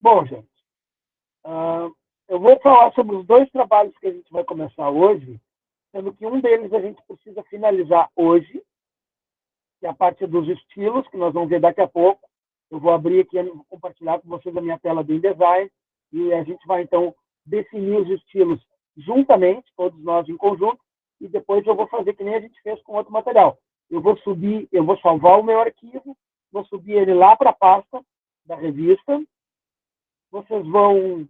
Bom, gente, ah, eu vou falar sobre os dois trabalhos que a gente vai começar hoje, sendo que um deles a gente precisa finalizar hoje, que é a parte dos estilos, que nós vamos ver daqui a pouco. Eu vou abrir aqui, vou compartilhar com vocês a minha tela do InDesign, e a gente vai, então, definir os estilos juntamente, todos nós em conjunto, e depois eu vou fazer que nem a gente fez com outro material. Eu vou subir, eu vou salvar o meu arquivo, vou subir ele lá para a pasta da revista, vocês vão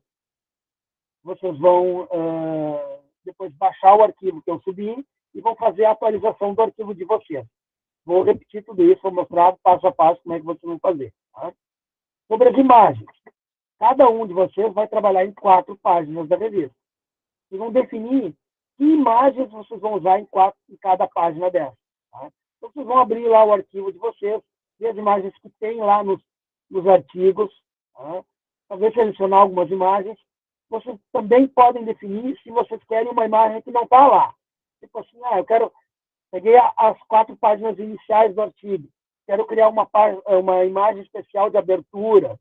depois baixar o arquivo que eu subi e vão fazer a atualização do arquivo de vocês. Vou repetir tudo isso, vou mostrar passo a passo como é que vocês vão fazer. Tá? Sobre as imagens, cada um de vocês vai trabalhar em 4 páginas da revista. Vocês vão definir que imagens vocês vão usar em cada página dessa. Tá? Então, vocês vão abrir lá o arquivo de vocês, ver as imagens que tem lá nos artigos, tá? Talvez selecionar algumas imagens. Vocês também podem definir se vocês querem uma imagem que não está lá. Tipo assim, peguei as 4 páginas iniciais do artigo, quero criar uma imagem especial de abertura,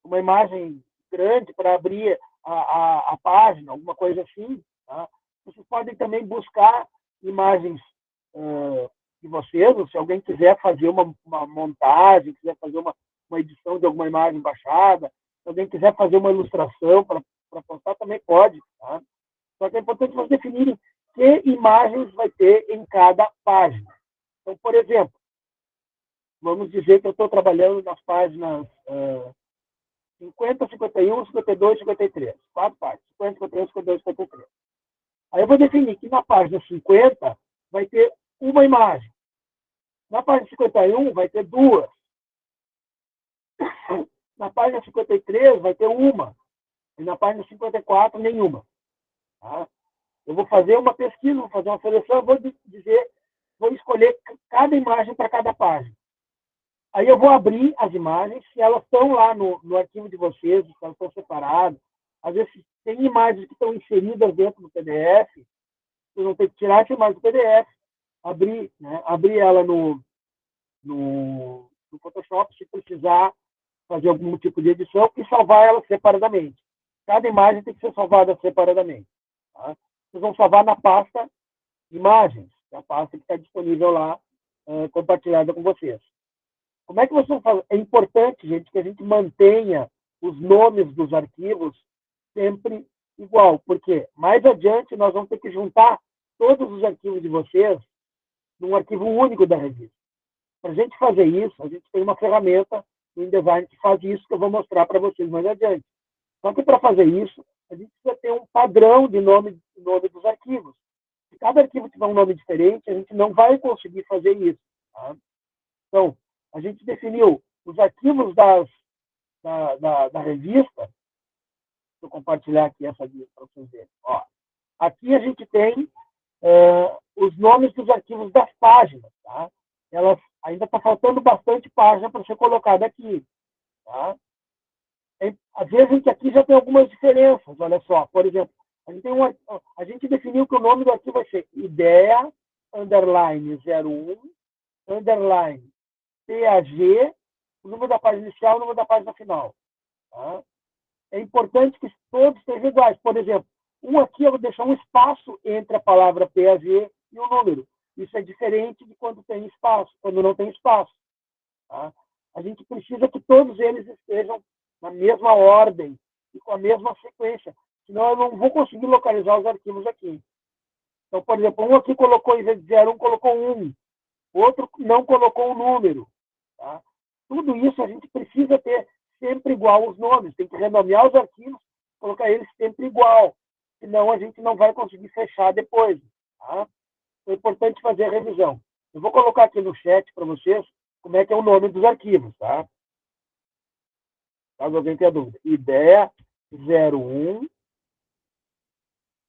uma imagem grande para abrir a página, alguma coisa assim. Tá? Vocês podem também buscar imagens de vocês, ou se alguém quiser fazer uma montagem, quiser fazer uma edição de alguma imagem baixada, se alguém quiser fazer uma ilustração para postar, também pode. Tá? Só que é importante vocês definirem que imagens vai ter em cada página. Então, por exemplo, vamos dizer que eu estou trabalhando nas páginas 50, 51, 52, 53. 4 páginas. 50, 51, 52, 53. Aí eu vou definir que na página 50 vai ter uma imagem. Na página 51 vai ter 2. Na página 53 vai ter uma. E na página 54, nenhuma. Tá? Eu vou fazer uma pesquisa, vou fazer uma seleção, vou escolher cada imagem para cada página. Aí eu vou abrir as imagens, se elas estão lá no arquivo de vocês, se elas estão separadas. Às vezes tem imagens que estão inseridas dentro do PDF, vocês vão ter que tirar essa imagem do PDF, abrir ela no Photoshop, se precisar fazer algum tipo de edição, e salvar ela separadamente. Cada imagem tem que ser salvada separadamente. Tá? Vocês vão salvar na pasta imagens, a pasta que está disponível lá, compartilhada com vocês. Como é que vocês vão fazer? É importante, gente, que a gente mantenha os nomes dos arquivos sempre igual, porque mais adiante nós vamos ter que juntar todos os arquivos de vocês num arquivo único da revista. Para a gente fazer isso, a gente tem uma ferramenta no InDesign que faz isso, que eu vou mostrar para vocês mais adiante. Só que para fazer isso, a gente precisa ter um padrão de nome dos arquivos. Se cada arquivo tiver um nome diferente, a gente não vai conseguir fazer isso. Tá? Então, a gente definiu os arquivos da revista. Vou compartilhar aqui essa guia para vocês verem. Ó, aqui a gente tem os nomes dos arquivos das páginas. Tá? Elas ainda está faltando bastante página para ser colocada aqui. Tá? Às vezes a gente aqui já tem algumas diferenças. Olha só, por exemplo, a gente definiu que o nome do arquivo vai ser ideia, underline 01, underline PAG, o número da página inicial, o número da página final. Tá? É importante que todos sejam iguais. Por exemplo, aqui eu vou deixar um espaço entre a palavra PAG e o número. Isso é diferente de quando tem espaço, quando não tem espaço. Tá? A gente precisa que todos eles estejam na mesma ordem e com a mesma sequência. Senão eu não vou conseguir localizar os arquivos aqui. Então, por exemplo, um aqui colocou, em vez de 01, colocou 1. Outro não colocou o número. Tá? Tudo isso a gente precisa ter sempre igual os nomes. Tem que renomear os arquivos, colocar eles sempre igual. Senão a gente não vai conseguir fechar depois. Tá? É importante fazer a revisão. Eu vou colocar aqui no chat para vocês como é que é o nome dos arquivos. Tá? Caso alguém tenha dúvida. Ideia 01,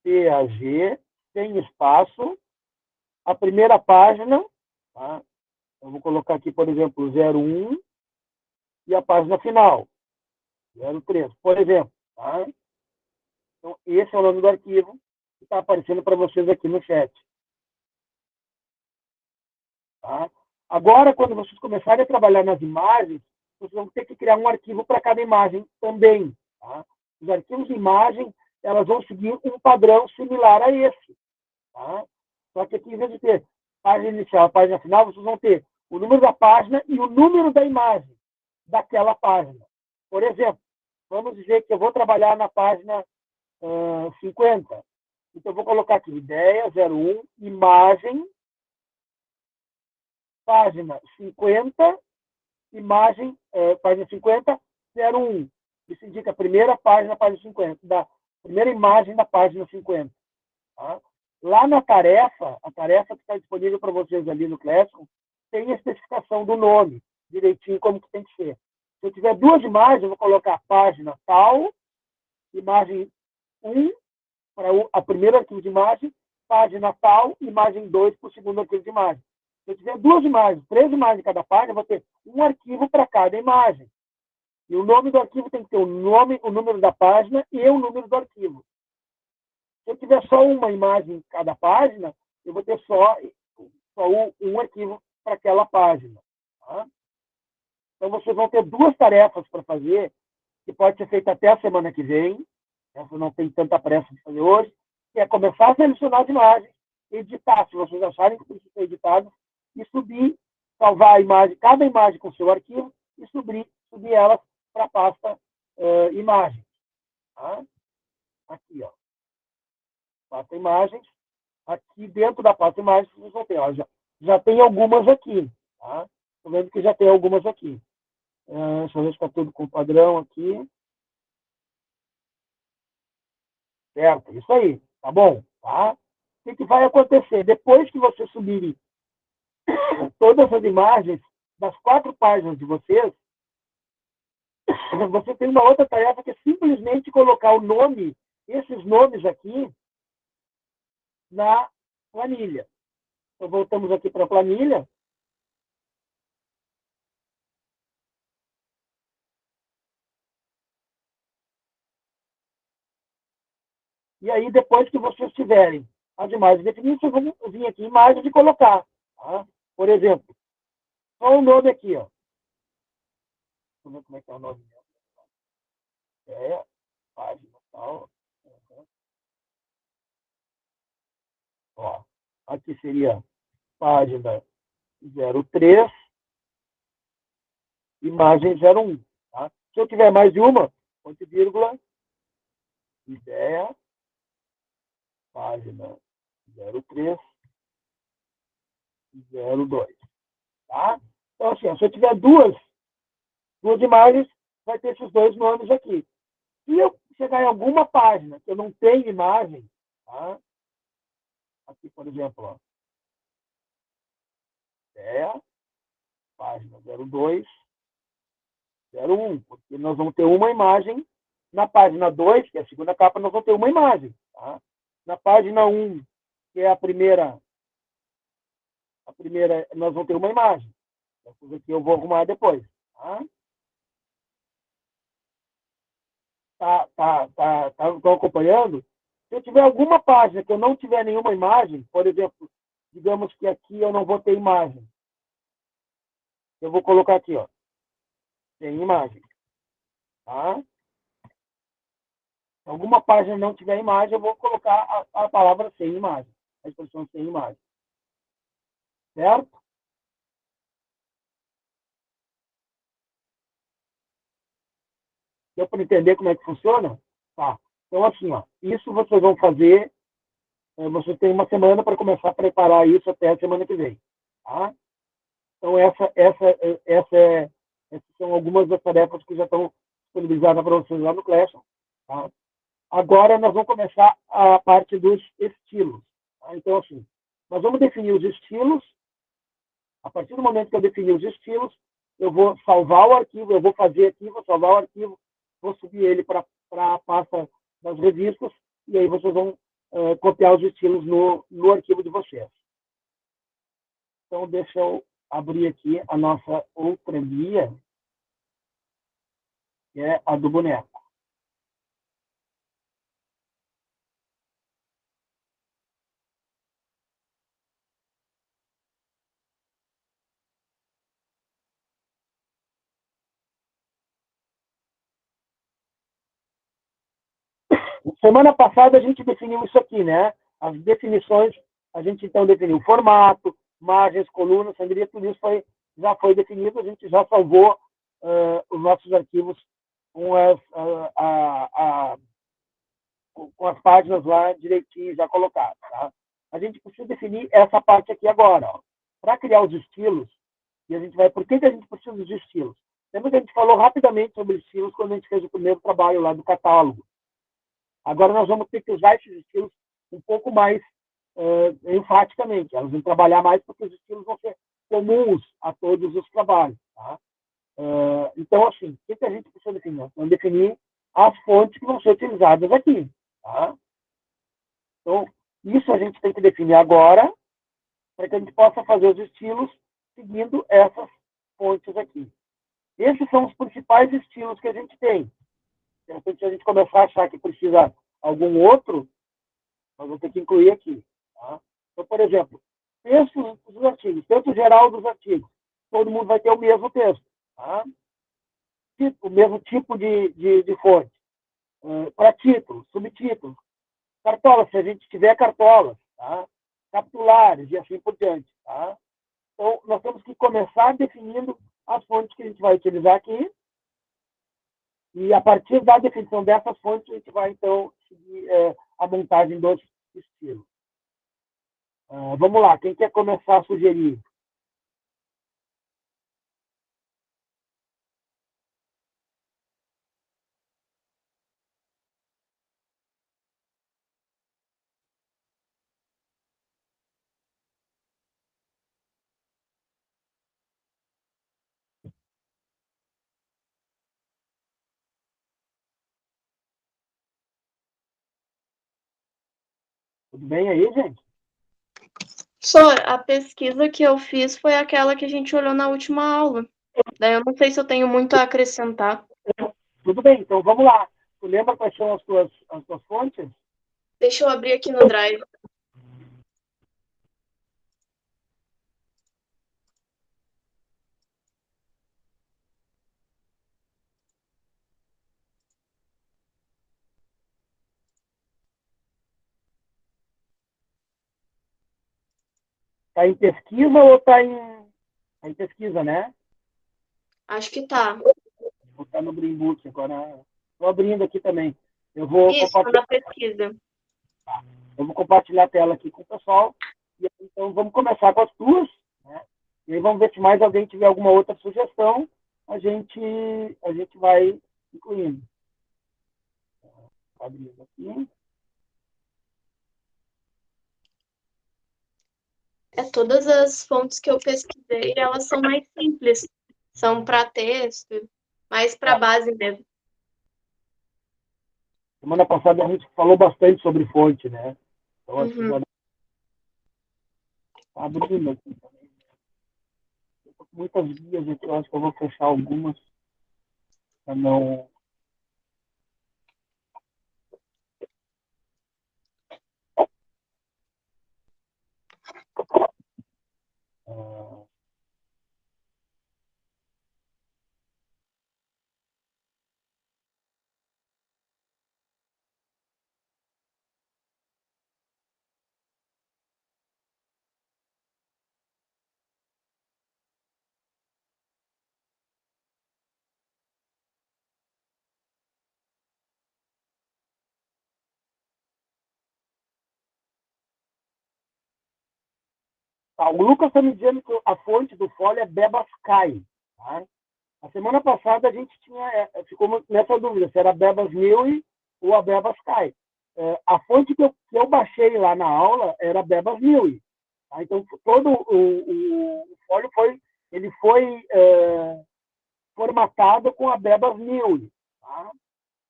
PAG, sem espaço. A primeira página, tá? Eu vou colocar aqui, por exemplo, 01 e a página final, 03, por exemplo. Tá? Então, esse é o nome do arquivo que está aparecendo para vocês aqui no chat. Tá? Agora, quando vocês começarem a trabalhar nas imagens, vocês vão ter que criar um arquivo para cada imagem também. Tá? Os arquivos de imagem, elas vão seguir um padrão similar a esse. Tá? Só que aqui, em vez de ter página inicial e página final, vocês vão ter o número da página e o número da imagem daquela página. Por exemplo, vamos dizer que eu vou trabalhar na página 50. Então, eu vou colocar aqui ideia 01, imagem, página 50, imagem, página 50, 01. Isso indica a primeira página, página 50, da primeira imagem da página 50. Tá? Lá na tarefa, a tarefa que está disponível para vocês ali no Classroom, tem a especificação do nome, direitinho como que tem que ser. Se eu tiver duas imagens, eu vou colocar a página tal, imagem 1 para a primeira arquivo de imagem, página tal, imagem 2 para o segundo arquivo de imagem. Se eu tiver duas imagens, três imagens em cada página, eu vou ter um arquivo para cada imagem. E o nome do arquivo tem que ter o nome, o número da página e o número do arquivo. Se eu tiver só uma imagem em cada página, eu vou ter só um arquivo para aquela página. Tá? Então, vocês vão ter duas tarefas para fazer, que pode ser feita até a semana que vem. Essa não tem tanta pressa de fazer hoje, que é começar a selecionar as imagens, editar, se vocês acharem que precisam ser editadas, e subir, salvar a imagem, cada imagem com seu arquivo, e subir elas para a pasta imagens. Tá? Aqui, ó. Pasta imagens. Aqui dentro da pasta imagens, vocês vão ter, ó, já tem algumas aqui. Tá? Estou vendo que já tem algumas aqui. Deixa eu ver se está tudo com padrão aqui. Certo? Isso aí. Tá bom? Tá? O que vai acontecer? Depois que vocês subirem todas as imagens das 4 páginas de vocês, você tem uma outra tarefa que é simplesmente colocar o nome, esses nomes aqui, na planilha. Então, voltamos aqui para a planilha. E aí, depois que vocês tiverem as imagens definidas, vocês vão vir aqui em imagens e colocar. Tá? Por exemplo, só o nome aqui, ó. Deixa eu ver como é que é o nome. Página tal. Ó, aqui seria página 03, imagem 01. Tá? Se eu tiver mais de uma, ponto e vírgula, ideia, página 03, 02. Tá? Então, assim, se eu tiver duas imagens, vai ter esses dois nomes aqui. Se eu chegar em alguma página que eu não tenho imagem, tá? Aqui, por exemplo, ó, página 02, 01, porque nós vamos ter uma imagem. Na página 2, que é a segunda capa, nós vamos ter uma imagem. Tá? Na página 1, que é a primeira, nós vamos ter uma imagem. Essas aqui eu vou arrumar depois. Estão acompanhando? Se eu tiver alguma página que eu não tiver nenhuma imagem, por exemplo, digamos que aqui eu não vou ter imagem. Eu vou colocar aqui, ó, sem imagem. Tá? Se alguma página não tiver imagem, eu vou colocar a palavra sem imagem, a expressão sem imagem. Certo? Deu para entender como é que funciona? Tá. Então, assim, ó, isso vocês vão fazer, vocês têm uma semana para começar a preparar isso até a semana que vem. Tá? Então, essas são algumas das tarefas que já estão disponibilizadas para vocês lá no Classroom. Tá? Agora, nós vamos começar a parte dos estilos. Tá? Então, assim, nós vamos definir os estilos. A partir do momento que eu definir os estilos, eu vou salvar o arquivo, eu vou fazer aqui, vou salvar o arquivo, vou subir ele para a pasta das revistas, e aí vocês vão copiar os estilos no arquivo de vocês. Então, deixa eu abrir aqui a nossa outra guia, que é a do boneco. Semana passada a gente definiu isso aqui, né? As definições, a gente então definiu formato, margens, colunas, sangria, tudo isso já foi definido, a gente já salvou os nossos arquivos com com as páginas lá direitinho já colocadas. Tá? A gente precisa definir essa parte aqui agora. Para criar os estilos, e a gente vai. Por que a gente precisa dos estilos? Lembra que a gente falou rapidamente sobre estilos quando a gente fez o primeiro trabalho lá do catálogo. Agora nós vamos ter que usar esses estilos um pouco mais enfaticamente. Elas vão trabalhar mais porque os estilos vão ser comuns a todos os trabalhos. Tá? Então, assim, o que a gente precisa definir? Vamos definir as fontes que vão ser utilizadas aqui. Tá? Então, isso a gente tem que definir agora para que a gente possa fazer os estilos seguindo essas fontes aqui. Esses são os principais estilos que a gente tem. De repente, se a gente começar a achar que precisa algum outro, nós vamos ter que incluir aqui. Tá? Então, por exemplo, textos dos artigos, texto geral dos artigos. Todo mundo vai ter o mesmo texto. Tá? O mesmo tipo de fonte. Para títulos, subtítulos. Cartolas, se a gente tiver cartolas. Tá? Capitulares e assim por diante. Tá? Então, nós temos que começar definindo as fontes que a gente vai utilizar aqui. E a partir da definição dessas fontes, a gente vai, então, seguir a montagem dos estilos. Vamos lá, quem quer começar a sugerir? Tudo bem aí, gente? Só, a pesquisa que eu fiz foi aquela que a gente olhou na última aula. Daí eu não sei se eu tenho muito a acrescentar. Tudo bem, então vamos lá. Tu lembra quais são as tuas fontes? Deixa eu abrir aqui no Drive. Está em pesquisa ou está em pesquisa, né? Acho que tá. Vou estar no Greenbook agora. Estou abrindo aqui também. Eu vou Isso, tá compartilhar, na pesquisa. a tela aqui com o pessoal. E, então, vamos começar com as tuas. Né? E aí vamos ver se mais alguém tiver alguma outra sugestão. A gente vai incluindo. Abrindo aqui. Todas as fontes que eu pesquisei, elas são mais simples. São para texto, mais para base mesmo. Semana passada a gente falou bastante sobre fonte, né? Então, acho que já está abrindo aqui também. Eu tô com muitas guias aqui, eu acho que eu vou fechar algumas para não. O Lucas está me dizendo que a fonte do folha é Bebaskai. Tá? A semana passada a gente ficou nessa dúvida se era Bebas Neue ou a Bebaskai. A fonte que eu baixei lá na aula era Bebas Neue. Tá? Então, todo o folho foi formatado com a Bebas Neue. Tá?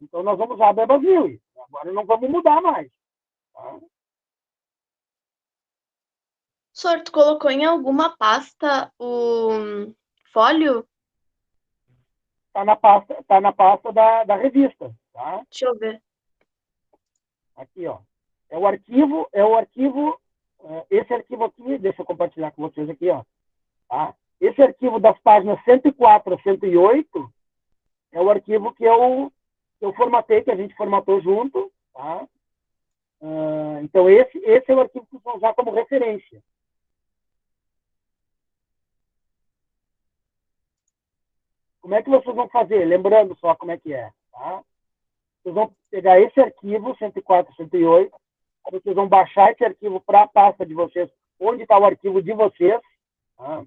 Então, nós vamos usar a Bebas Neue. Agora não vamos mudar mais. Tá? O senhor, tu colocou em alguma pasta o folho? Tá na pasta da revista. Tá? Deixa eu ver. Aqui, ó. Esse arquivo aqui, deixa eu compartilhar com vocês aqui, ó. Tá? Esse arquivo das páginas 104 a 108 é o arquivo que eu formatei, que a gente formatou junto, Tá? Então, esse é o arquivo que vocês vão usar como referência. Como é que vocês vão fazer? Lembrando só como é que é. Tá? Vocês vão pegar esse arquivo, 104, 108, vocês vão baixar esse arquivo para a pasta de vocês, onde está o arquivo de vocês. Tá?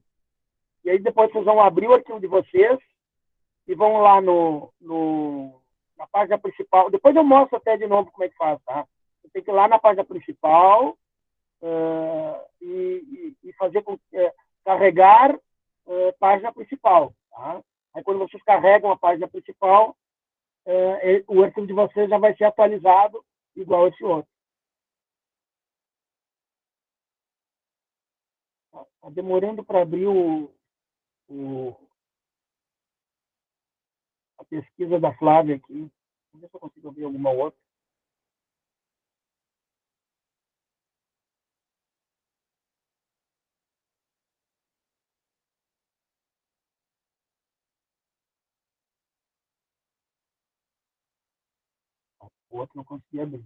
E aí depois vocês vão abrir o arquivo de vocês e vão lá na página principal. Depois eu mostro até de novo como é que faz, tá? Você tem que ir lá na página principal e fazer carregar página principal, tá? Aí quando vocês carregam a página principal, o arquivo de vocês já vai ser atualizado igual esse outro. Está demorando para abrir a pesquisa da Flávia aqui. Vamos ver se eu consigo abrir alguma outra. O outro não consegui abrir.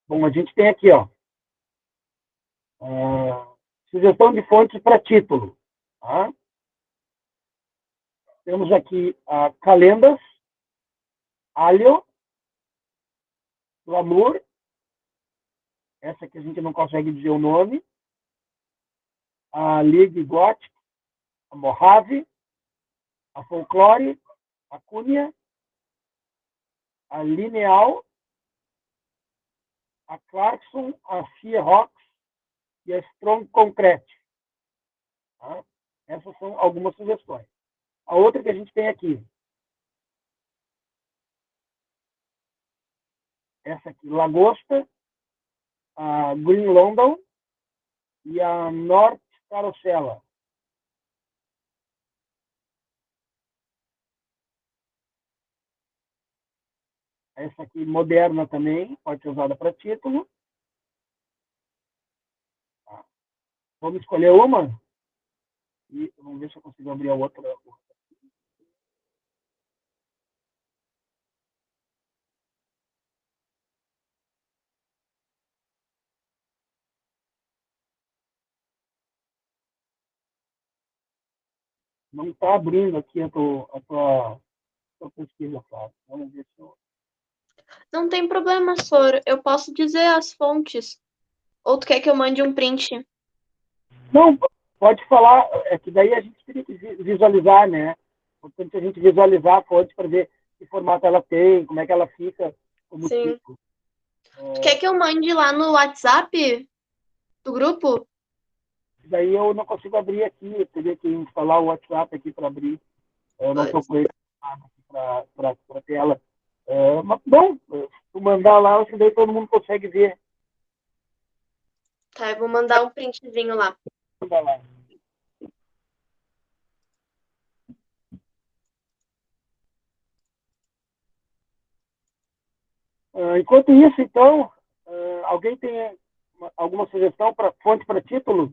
Bom, a gente tem aqui, ó, sugestão de fontes para título. Tá? Temos aqui a Calendas, Alho, Glamour, essa que a gente não consegue dizer o nome, a Ligue Gothic, a Mojave, a Folklore, a Cunha, a Lineal, a Clarkson, a Cia Rocks e a Strong Concrete. Tá? Essas são algumas sugestões. A outra que a gente tem aqui, essa aqui, Lagosta, a Green London e a North Carosella. Essa aqui, moderna também, pode ser usada para título. Tá? Vamos escolher uma e vamos ver se eu consigo abrir a outra. Não está abrindo aqui a tua pesquisa, Flávio. Vamos ver se eu... Não tem problema, Sor. Eu posso dizer as fontes. Ou tu quer que eu mande um print? Não, pode falar, é que daí a gente teria que visualizar, né? Portanto, a gente visualizar a fonte para ver que formato ela tem, como é que ela fica como Sim. tipo. Tu quer que eu mande lá no WhatsApp do grupo? Daí eu não consigo abrir aqui, eu teria que instalar o WhatsApp aqui para abrir. Eu não estou Putz. com ele para a tela. Mas, bom, se tu mandar lá, acho que daí todo mundo consegue ver. Tá, eu vou mandar um printzinho lá. Manda lá. Enquanto isso, então, alguém tem alguma sugestão para fonte para título?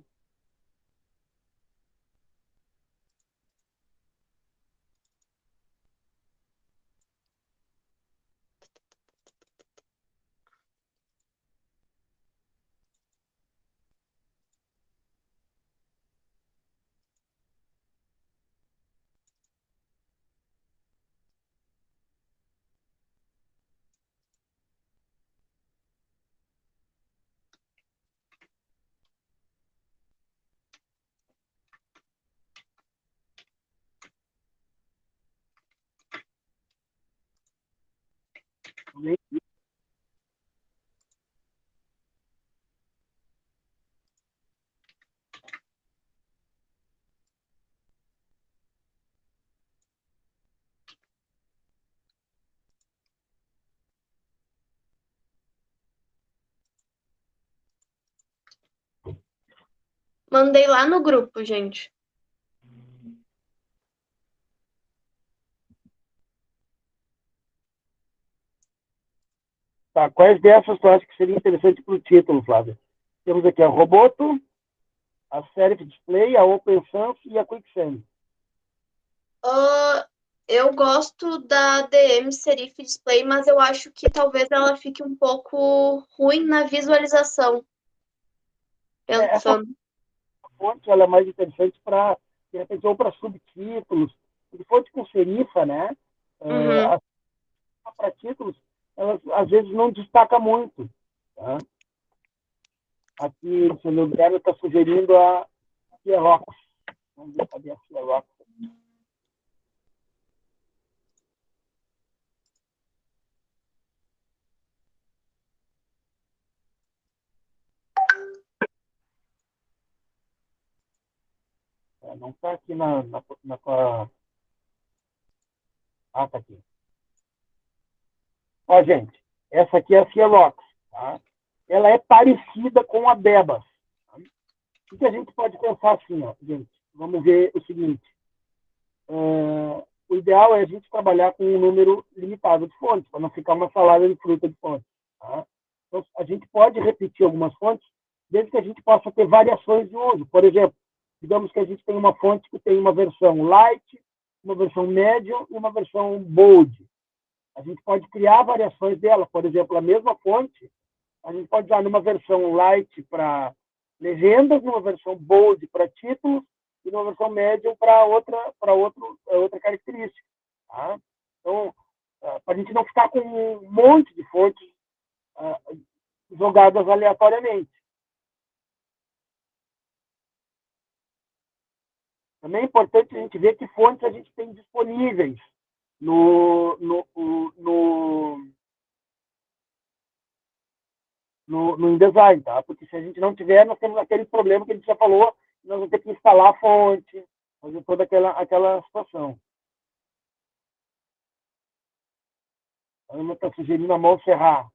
Mandei lá no grupo, gente. Tá, quais dessas tu acha que seria interessante para o título, Flávia? Temos aqui a Roboto, a Serif Display, a Open Sans e a Quicksand. Eu gosto da DM Serif Display, mas eu acho que talvez ela fique um pouco ruim na visualização. Essa Pensando. fonte ela é mais interessante para, de repente, ou para subtítulos, porque fonte com serifa, né? Uhum. Para títulos, elas às vezes não destaca muito. Tá? Aqui, o meu Guilherme está sugerindo a Xerox. Vamos ver cadê a Xerox. Não está aqui na. Ah, está aqui. Ó, gente, essa aqui é a Xerox. Tá? Ela é parecida com a Bebas. Tá? O que a gente pode pensar assim, ó, gente? Vamos ver o seguinte. O ideal é a gente trabalhar com um número limitado de fontes, para não ficar uma salada de fruta de fontes. Tá? Então, a gente pode repetir algumas fontes, desde que a gente possa ter variações de uso. Por exemplo, digamos que a gente tem uma fonte que tem uma versão light, uma versão medium e uma versão bold. A gente pode criar variações dela. Por exemplo, a mesma fonte, a gente pode usar numa versão light para legendas, numa versão bold para títulos e numa versão médium outra característica. Tá? Então, para a gente não ficar com um monte de fontes jogadas aleatoriamente. Também é importante a gente ver que fontes a gente tem disponíveis no, no InDesign, tá? Porque se a gente não tiver, nós temos aquele problema que a gente já falou, nós vamos ter que instalar a fonte, fazer toda aquela situação. A Ana está sugerindo a Montserrat.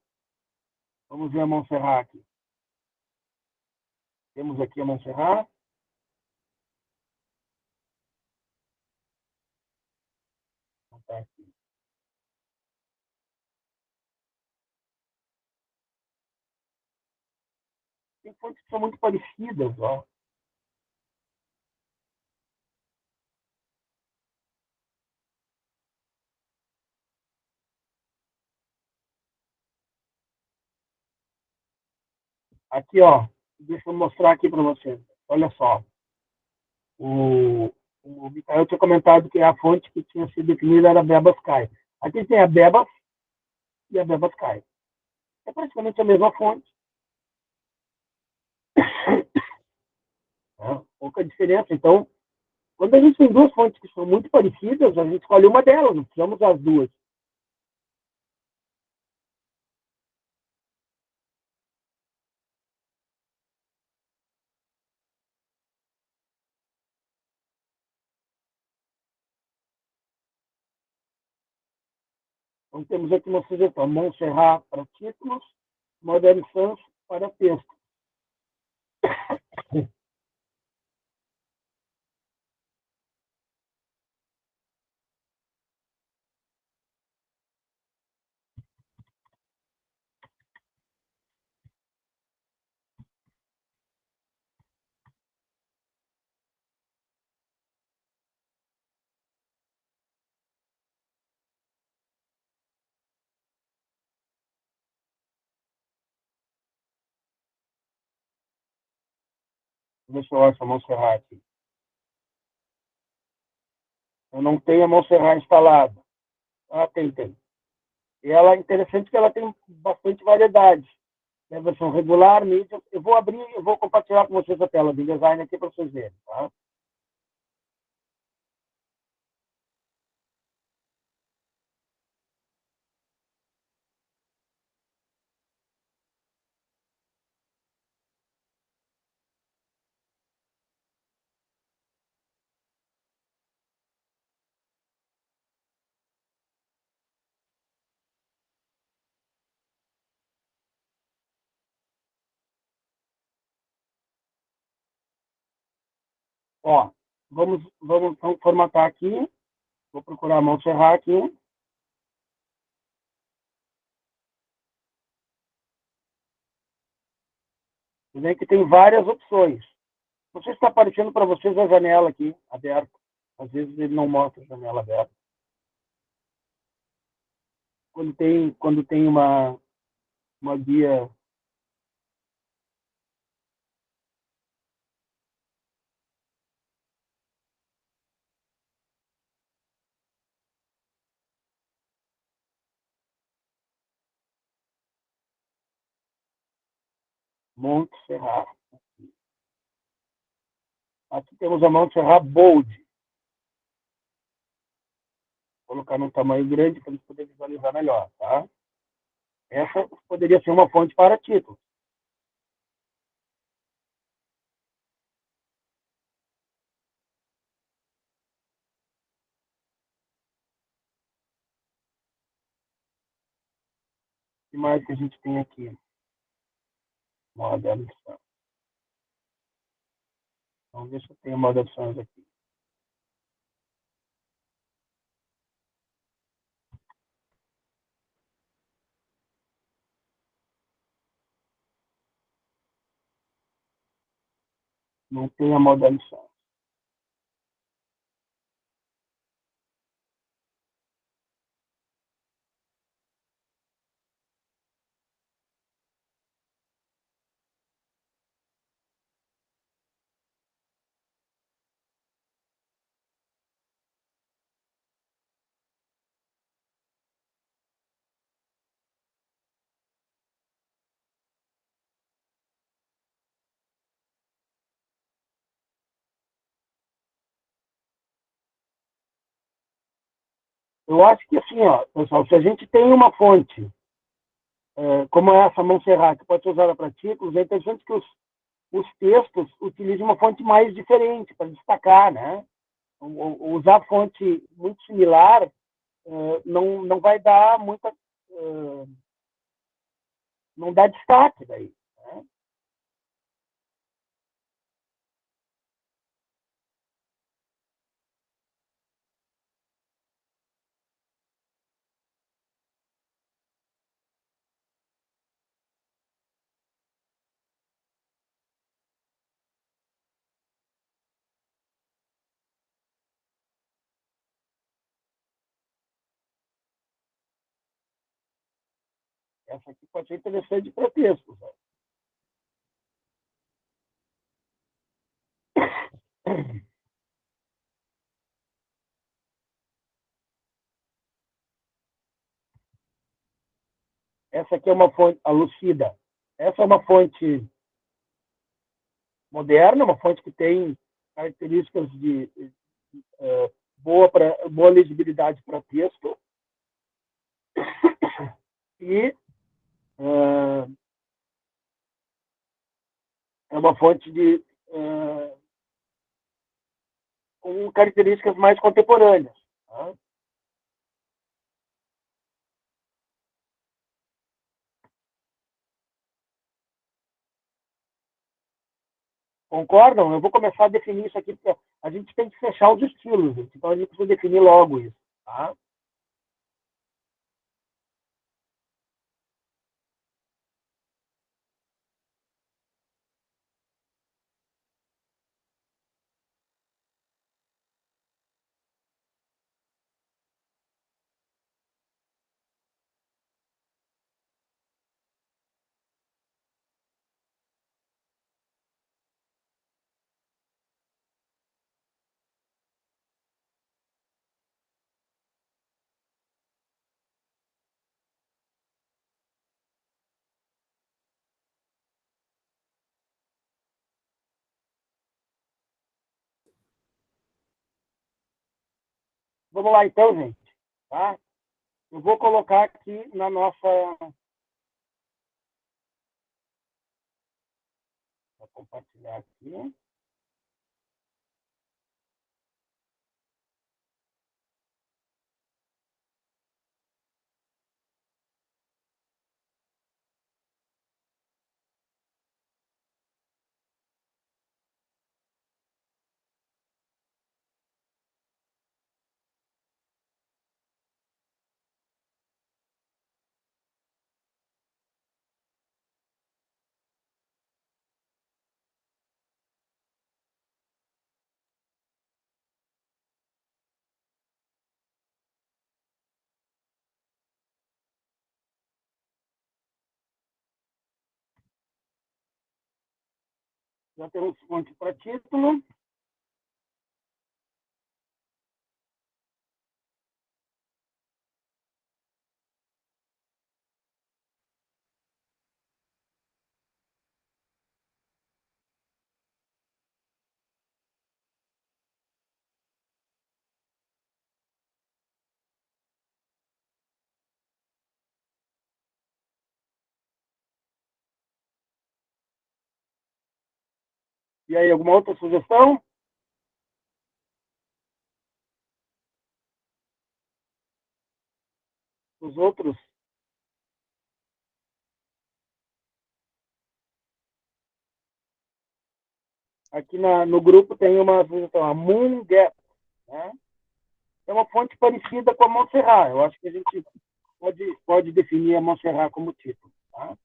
Vamos ver a Montserrat aqui. Temos aqui a Montserrat. Tá aqui. Tem fontes que são muito parecidas, ó. Aqui, ó. Deixa eu mostrar aqui para vocês. Olha só. O, o Mikael tinha comentado que a fonte que tinha sido definida era a Bebas Sky. Aqui tem a Bebas e a Bebas Sky. É praticamente a mesma fonte. Né? Pouca diferença. Então, quando a gente tem duas fontes que são muito parecidas, a gente escolhe uma delas, não precisamos as duas. Então, temos aqui uma sugestão: Montserrat para títulos, Modern Sans para texto. Deixa eu achar a Montserrat aqui. Eu não tenho a Montserrat instalada. Ah, tem. E ela é interessante que ela tem bastante variedade. Né? Versão regular, mídia. Eu vou abrir, eu vou compartilhar com vocês a tela de design aqui para vocês verem. Tá? Ó, vamos formatar aqui. Vou procurar a Montserrat aqui. Você vê que tem várias opções. Não sei se está aparecendo para vocês a janela aqui, aberta. Às vezes ele não mostra a janela aberta. Quando tem uma guia. Montserrat. Aqui temos a Montserrat Bold. Vou colocar num tamanho grande para eles poderem visualizar melhor, tá? Essa poderia ser uma fonte para título. O que mais que a gente tem aqui? Moda opção. Vamos ver se eu tenho moda opções aqui. Não tem a moda opção. Eu acho que assim, ó, pessoal, se a gente tem uma fonte como essa Montserrat, que pode ser usada para títulos, é interessante que os textos utilizem uma fonte mais diferente para destacar, né? Usar fonte muito similar não vai dar muita. Não dá destaque daí. Né? Essa aqui pode ser interessante para textos. Né? Essa aqui é uma fonte, a Lucida. Essa é uma fonte moderna, uma fonte que tem características de boa legibilidade para texto e é uma fonte com características mais contemporâneas. Tá? Concordam? Eu vou começar a definir isso aqui, porque a gente tem que fechar os estilos, gente. Então a gente precisa definir logo isso. Tá? Vamos lá então, gente. Tá? Eu vou colocar aqui na nossa. Vou compartilhar aqui. Já temos fonte para título. E aí, alguma outra sugestão? Os outros? Aqui no grupo tem uma sugestão, a MoonGap, né? É uma fonte parecida com a Montserrat. Eu acho que a gente pode definir a Montserrat como título. Tá?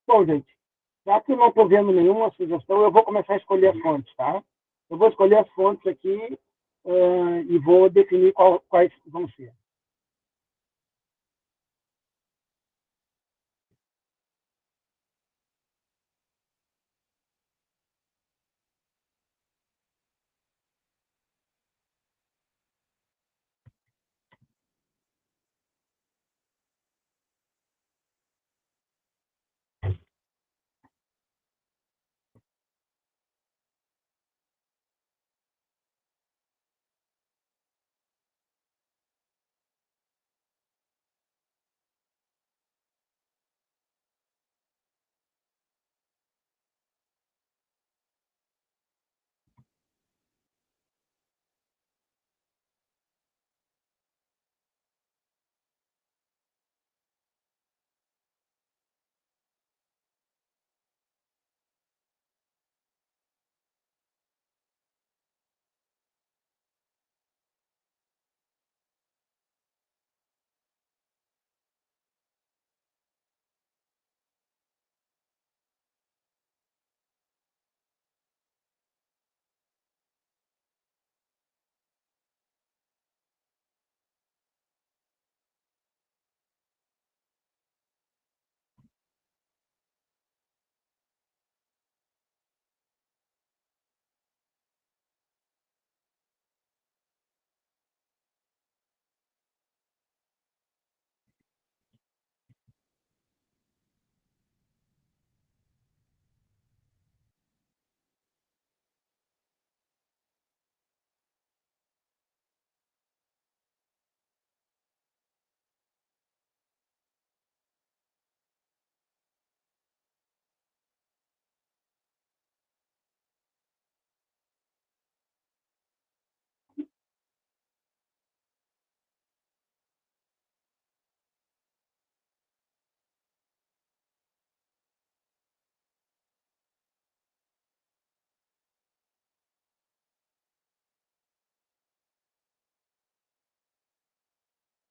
Bom, gente, já que não estou vendo nenhuma sugestão, eu vou começar a escolher as fontes, tá? Eu vou escolher as fontes aqui e vou definir quais vão ser.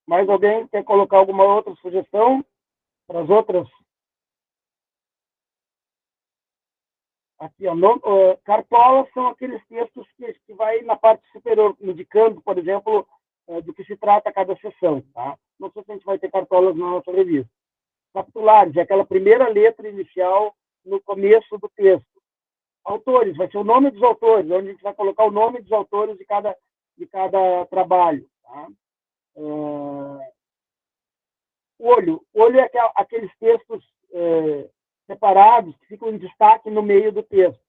Mais alguém quer colocar alguma outra sugestão para as outras? Aqui, ó, cartolas são aqueles textos que vai na parte superior, indicando, por exemplo, do que se trata cada sessão. Tá? Não sei se a gente vai ter cartolas na nossa revista. Capitulares, é aquela primeira letra inicial no começo do texto. Autores, vai ser o nome dos autores, onde a gente vai colocar o nome dos autores de cada trabalho. Tá? Olho é aqueles textos separados que ficam em destaque no meio do texto.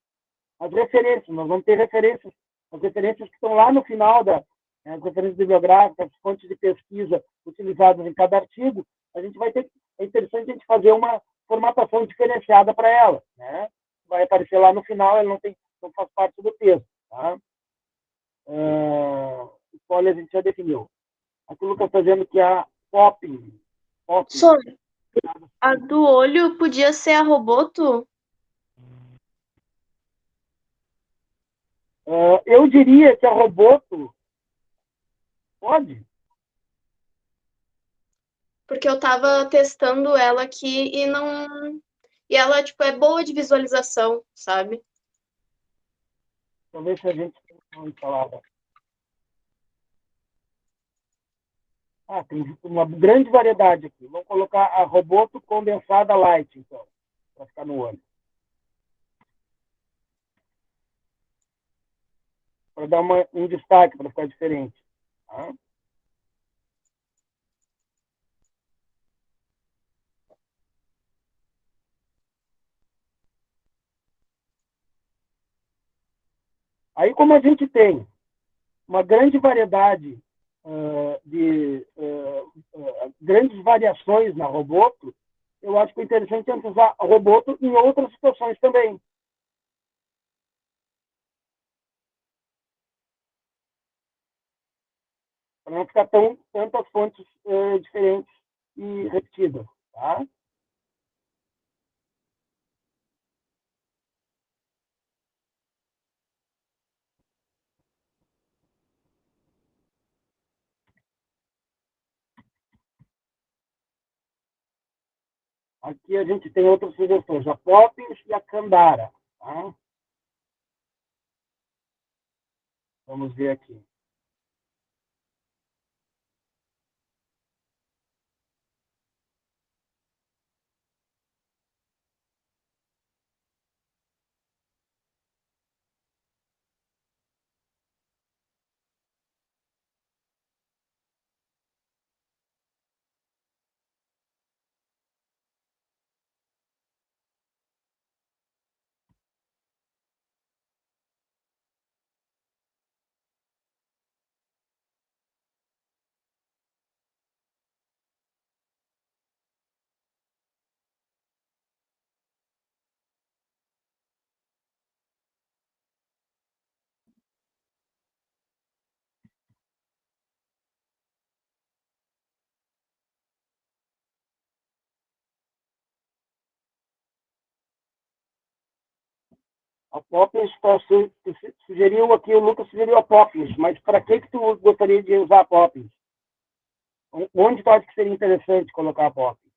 As referências, nós vamos ter referências, as referências que estão lá no final as referências bibliográficas, as fontes de pesquisa utilizadas em cada artigo, a gente vai ter, é interessante a gente fazer uma formatação diferenciada para ela, né? Vai aparecer lá no final, ela não faz parte do texto, tá? poli a gente já definiu. Aqui o Lucas está dizendo que a popping. Sônia, a do olho podia ser a Roboto? Eu diria que a Roboto pode. Porque eu tava testando ela aqui e não. E ela, tipo, é boa de visualização, sabe? Talvez se a gente não instalada. Tem uma grande variedade aqui. Vamos colocar a Roboto condensada light, então, para ficar no olho. Para dar um destaque, para ficar diferente. Tá? Aí, como a gente tem uma grande variedade grandes variações na Roboto, eu acho que é interessante é usar a Roboto em outras situações também. Para não ficar tantas fontes diferentes e repetidas. Tá? Aqui a gente tem outras sugestões, a Poppins e a Candara. Tá? Vamos ver aqui. A Poppins sugeriu aqui, o Lucas sugeriu a Poppins, mas para que tu gostaria de usar a Poppins? Onde tu acha que seria interessante colocar a Poppins?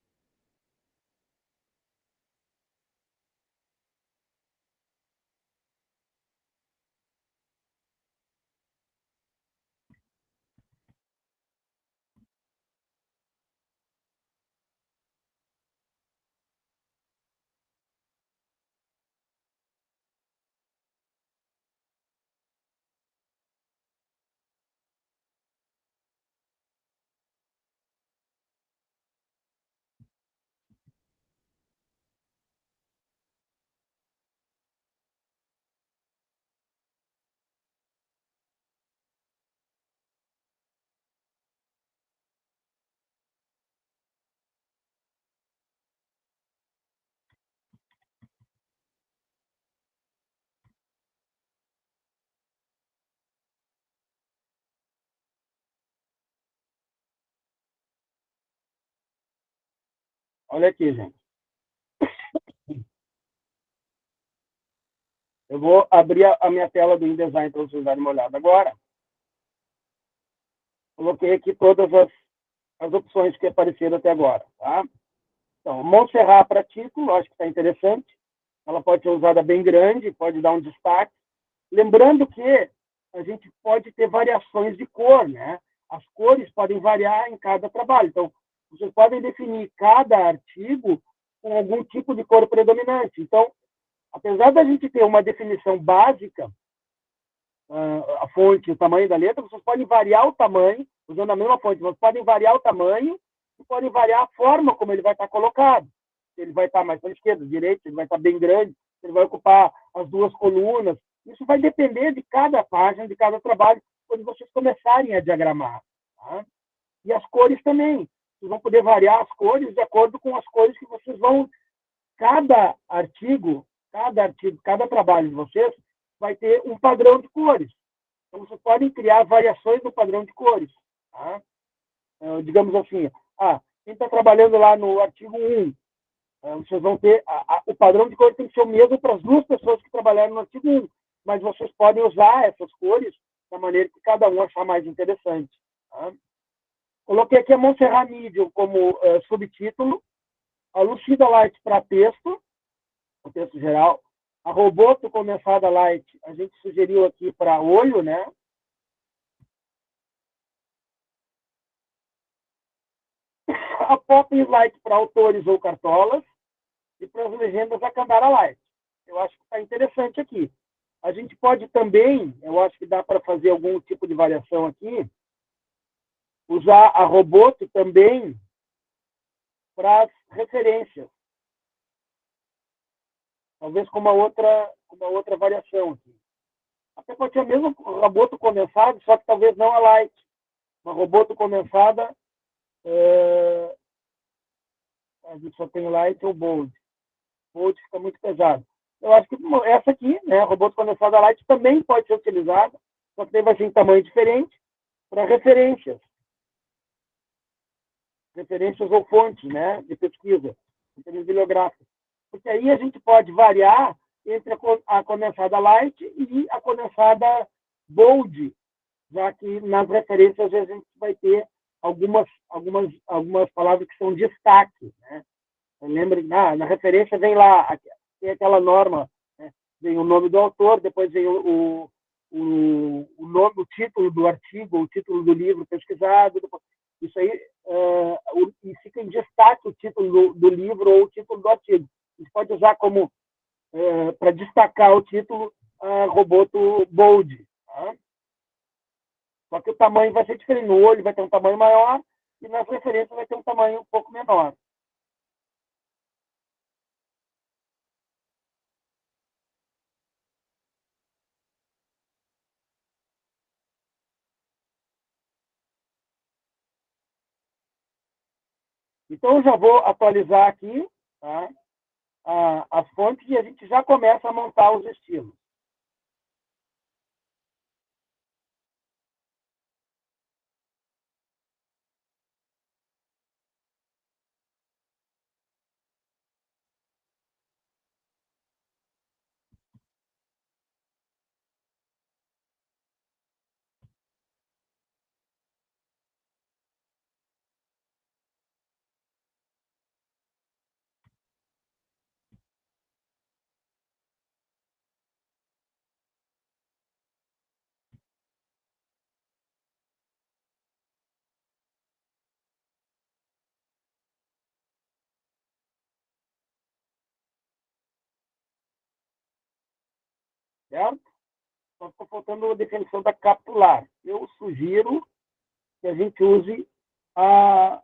Olha aqui, gente. Eu vou abrir a minha tela do InDesign para vocês darem uma olhada agora. Coloquei aqui todas as opções que apareceram até agora. Tá? Então, Montserrat para título, acho que está interessante. Ela pode ser usada bem grande, pode dar um destaque. Lembrando que a gente pode ter variações de cor, né? As cores podem variar em cada trabalho. Então, vocês podem definir cada artigo com algum tipo de cor predominante. Então, apesar da gente ter uma definição básica, a fonte, o tamanho da letra, vocês podem variar o tamanho, usando a mesma fonte, vocês podem variar o tamanho e podem variar a forma como ele vai estar colocado. Se ele vai estar mais para a esquerda, direita, se ele vai estar bem grande, se ele vai ocupar as duas colunas. Isso vai depender de cada página, de cada trabalho, quando vocês começarem a diagramar. Tá? E as cores também. Vocês vão poder variar as cores de acordo com as cores que vocês vão. Cada artigo, cada trabalho de vocês vai ter um padrão de cores. Então, vocês podem criar variações no padrão de cores. Tá? Digamos assim, quem está trabalhando lá no artigo 1, vocês vão ter... o padrão de cores tem que ser o mesmo para as duas pessoas que trabalharam no artigo 1, mas vocês podem usar essas cores da maneira que cada um achar mais interessante. Tá? Coloquei aqui a Montserrat Medium como subtítulo, a Lucida Light para texto, o texto geral, a Roboto Condensada Light, a gente sugeriu aqui para olho, né? A Pop Light para autores ou cartolas, e para as legendas a Candara Light. Eu acho que está interessante aqui. A gente pode também, eu acho que dá para fazer algum tipo de variação aqui, usar a Roboto também para as referências. Talvez com uma outra variação aqui. Até pode ser o mesmo Roboto condensado, só que talvez não a Light. Uma Roboto condensada, a gente só tem Light ou Bold. Bold fica muito pesado. Eu acho que essa aqui, né, a Roboto condensada Light, também pode ser utilizada, só que daí vai ser em tamanho diferente, para referências. Referências ou fontes, né, de pesquisa, em termos bibliográficos. Porque aí a gente pode variar entre a condensada light e a condensada bold, já que nas referências às vezes a gente vai ter algumas palavras que são destaque. Né? Lembre, na referência vem lá, tem aquela norma, né? Vem o nome do autor, depois vem o nome, o título do artigo, o título do livro pesquisado, isso aí, e fica em destaque o título do livro ou o título do artigo. A gente pode usar como, para destacar o título, a Roboto Bold. Tá? Só que o tamanho vai ser diferente. No olho vai ter um tamanho maior e nas referências vai ter um tamanho um pouco menor. Então, eu já vou atualizar aqui, tá, as fontes e a gente já começa a montar os estilos. Certo? Só está faltando a definição da capitular. Eu sugiro que a gente use a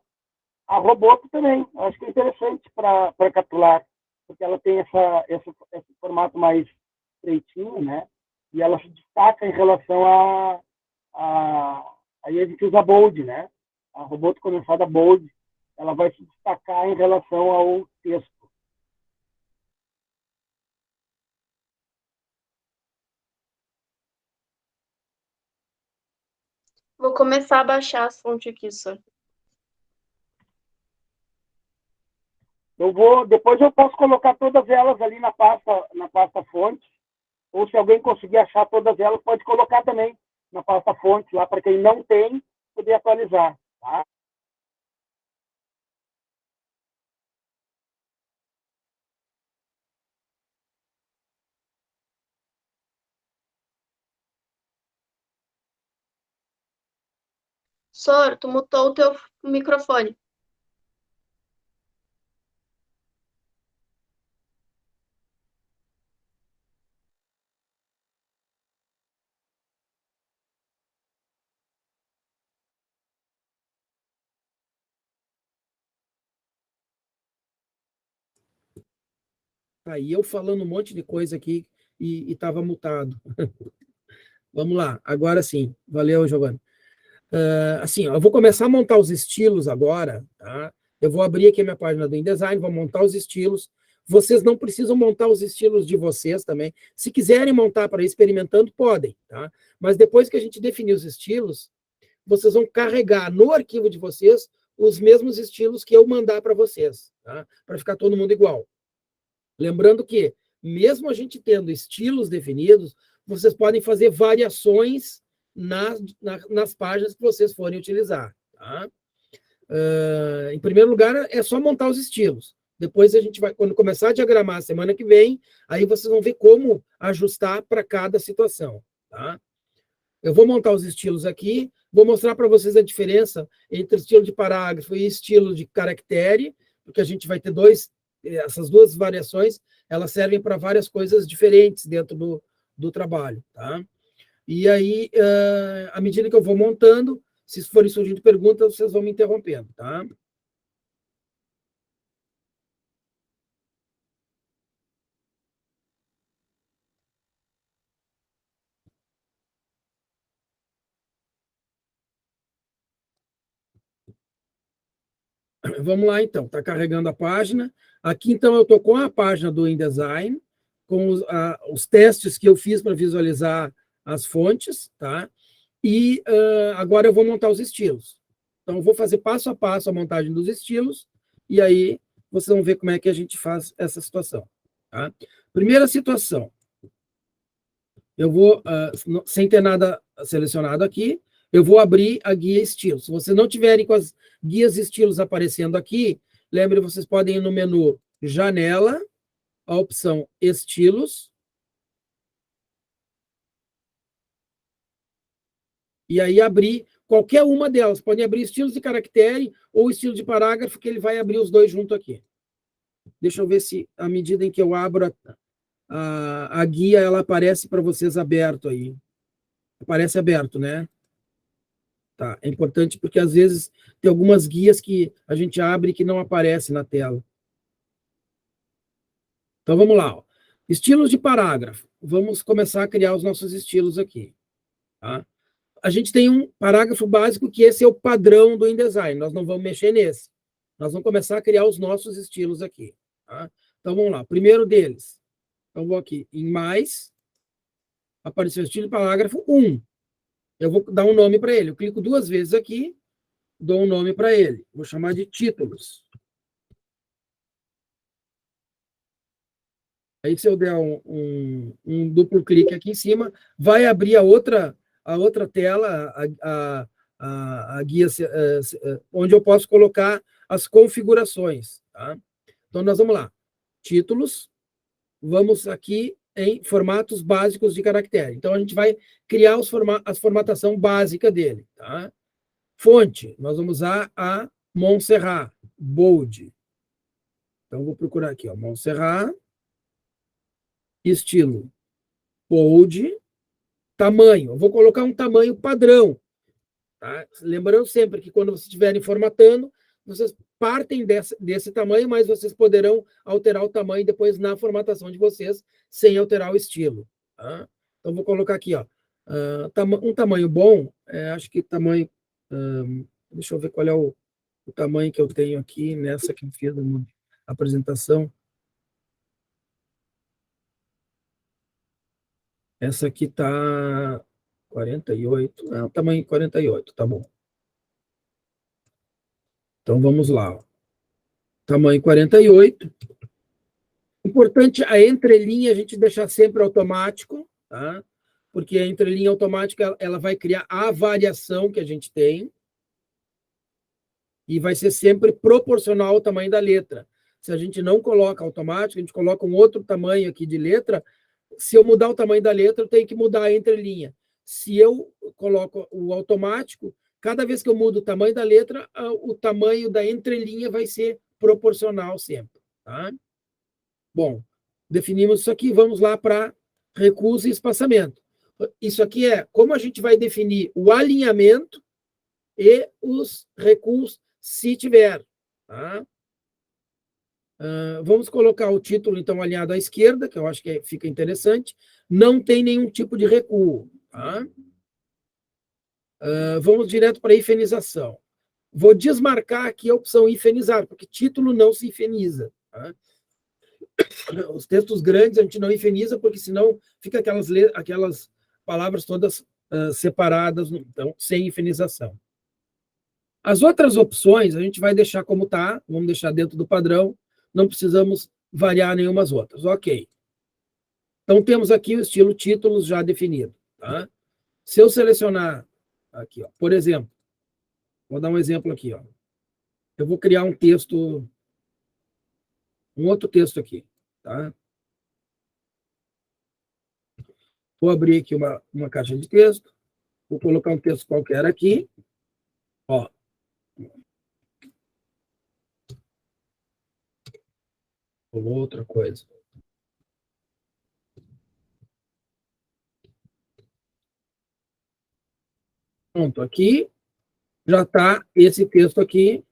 Roboto também. Eu acho que é interessante para capitular, porque ela tem esse formato mais estreitinho, né? E ela se destaca em relação aí a gente usa bold, né? A Roboto condensada bold, ela vai se destacar em relação ao texto. Vou começar a baixar as fontes aqui, só. Depois eu posso colocar todas elas ali na pasta fonte, ou se alguém conseguir achar todas elas, pode colocar também na pasta fonte lá, para quem não tem, poder atualizar. Tá? Sor, tu mutou o teu microfone. Aí eu falando um monte de coisa aqui e estava mutado. Vamos lá, agora sim. Valeu, Giovanni. Assim, ó, eu vou começar a montar os estilos agora, tá? Eu vou abrir aqui a minha página do InDesign, vou montar os estilos, vocês não precisam montar os estilos de vocês também. Se quiserem montar para ir experimentando, podem, tá? Mas depois que a gente definir os estilos, vocês vão carregar no arquivo de vocês os mesmos estilos que eu mandar para vocês, tá? Para ficar todo mundo igual. Lembrando que, mesmo a gente tendo estilos definidos, vocês podem fazer variações nas páginas que vocês forem utilizar, tá? Em primeiro lugar, é só montar os estilos. Depois a gente vai, quando começar a diagramar a semana que vem, aí vocês vão ver como ajustar para cada situação, tá? Eu vou montar os estilos aqui, vou mostrar para vocês a diferença entre estilo de parágrafo e estilo de caractere, porque a gente vai ter essas duas variações, elas servem para várias coisas diferentes dentro do trabalho, tá? E aí, à medida que eu vou montando, se forem surgindo perguntas, vocês vão me interrompendo, tá? Vamos lá, então. Está carregando a página. Aqui, então, eu estou com a página do InDesign, com os testes que eu fiz para visualizar as fontes, tá? E agora eu vou montar os estilos. Então, eu vou fazer passo a passo a montagem dos estilos, e aí vocês vão ver como é que a gente faz essa situação, tá? Primeira situação. Eu vou, sem ter nada selecionado aqui, eu vou abrir a guia estilos. Se vocês não tiverem com as guias estilos aparecendo aqui, lembre, vocês podem ir no menu Janela, a opção Estilos, e aí abrir qualquer uma delas. Podem abrir estilos de caractere ou estilo de parágrafo, que ele vai abrir os dois junto aqui. Deixa eu ver se, à medida em que eu abro a guia, ela aparece para vocês aberto aí. Aparece aberto, né? Tá, é importante porque às vezes tem algumas guias que a gente abre que não aparece na tela. Então vamos lá. Ó. Estilos de parágrafo. Vamos começar a criar os nossos estilos aqui. Tá? A gente tem um parágrafo básico que esse é o padrão do InDesign. Nós não vamos mexer nesse. Nós vamos começar a criar os nossos estilos aqui. Tá? Então vamos lá. Primeiro deles. Então vou aqui em mais. Apareceu o estilo de parágrafo 1. Eu vou dar um nome para ele. Eu clico 2 vezes aqui, dou um nome para ele. Vou chamar de títulos. Aí, se eu der um duplo clique aqui em cima, vai abrir a outra tela, a guia, onde eu posso colocar as configurações. Tá? Então, nós vamos lá. Títulos. Vamos aqui em formatos básicos de caractere. Então, a gente vai criar a formatação básica dele. Tá? Fonte, nós vamos usar a Montserrat, Bold. Então, vou procurar aqui, ó, Montserrat, estilo, Bold, tamanho. Eu vou colocar um tamanho padrão. Tá? Lembrando sempre que quando vocês estiverem formatando, vocês partem desse tamanho, mas vocês poderão alterar o tamanho depois na formatação de vocês, sem alterar o estilo. Tá? Então, vou colocar aqui, ó, um tamanho bom, acho que tamanho... deixa eu ver qual é o tamanho que eu tenho aqui, nessa que eu fiz uma apresentação. Essa aqui está 48, o tamanho 48, tá bom. Então, vamos lá. Ó. Tamanho 48. Importante a entrelinha a gente deixar sempre automático, tá? Porque a entrelinha automática ela vai criar a variação que a gente tem e vai ser sempre proporcional ao tamanho da letra. Se a gente não coloca automático, a gente coloca um outro tamanho aqui de letra, se eu mudar o tamanho da letra, eu tenho que mudar a entrelinha. Se eu coloco o automático, cada vez que eu mudo o tamanho da letra, o tamanho da entrelinha vai ser proporcional sempre. Tá? Bom, definimos isso aqui, vamos lá para recuos e espaçamento. Isso aqui é como a gente vai definir o alinhamento e os recuos, se tiver. Tá? Vamos colocar o título, então, alinhado à esquerda, que eu acho que fica interessante. Não tem nenhum tipo de recuo. Tá? Vamos direto para a hifenização. Vou desmarcar aqui a opção hifenizar, porque título não se hifeniza. Tá? Os textos grandes a gente não infiniza, porque senão fica aquelas palavras todas separadas, então, sem infinização. As outras opções a gente vai deixar como está, vamos deixar dentro do padrão, não precisamos variar nenhumas outras. Ok. Então, temos aqui o estilo títulos já definido. Tá? Se eu selecionar aqui, ó, por exemplo, vou dar um exemplo aqui. Ó. Eu vou criar um texto, um outro texto aqui. Tá? Vou abrir aqui uma caixa de texto, vou colocar um texto qualquer aqui. Ó. Outra coisa. Pronto, aqui já está esse texto aqui.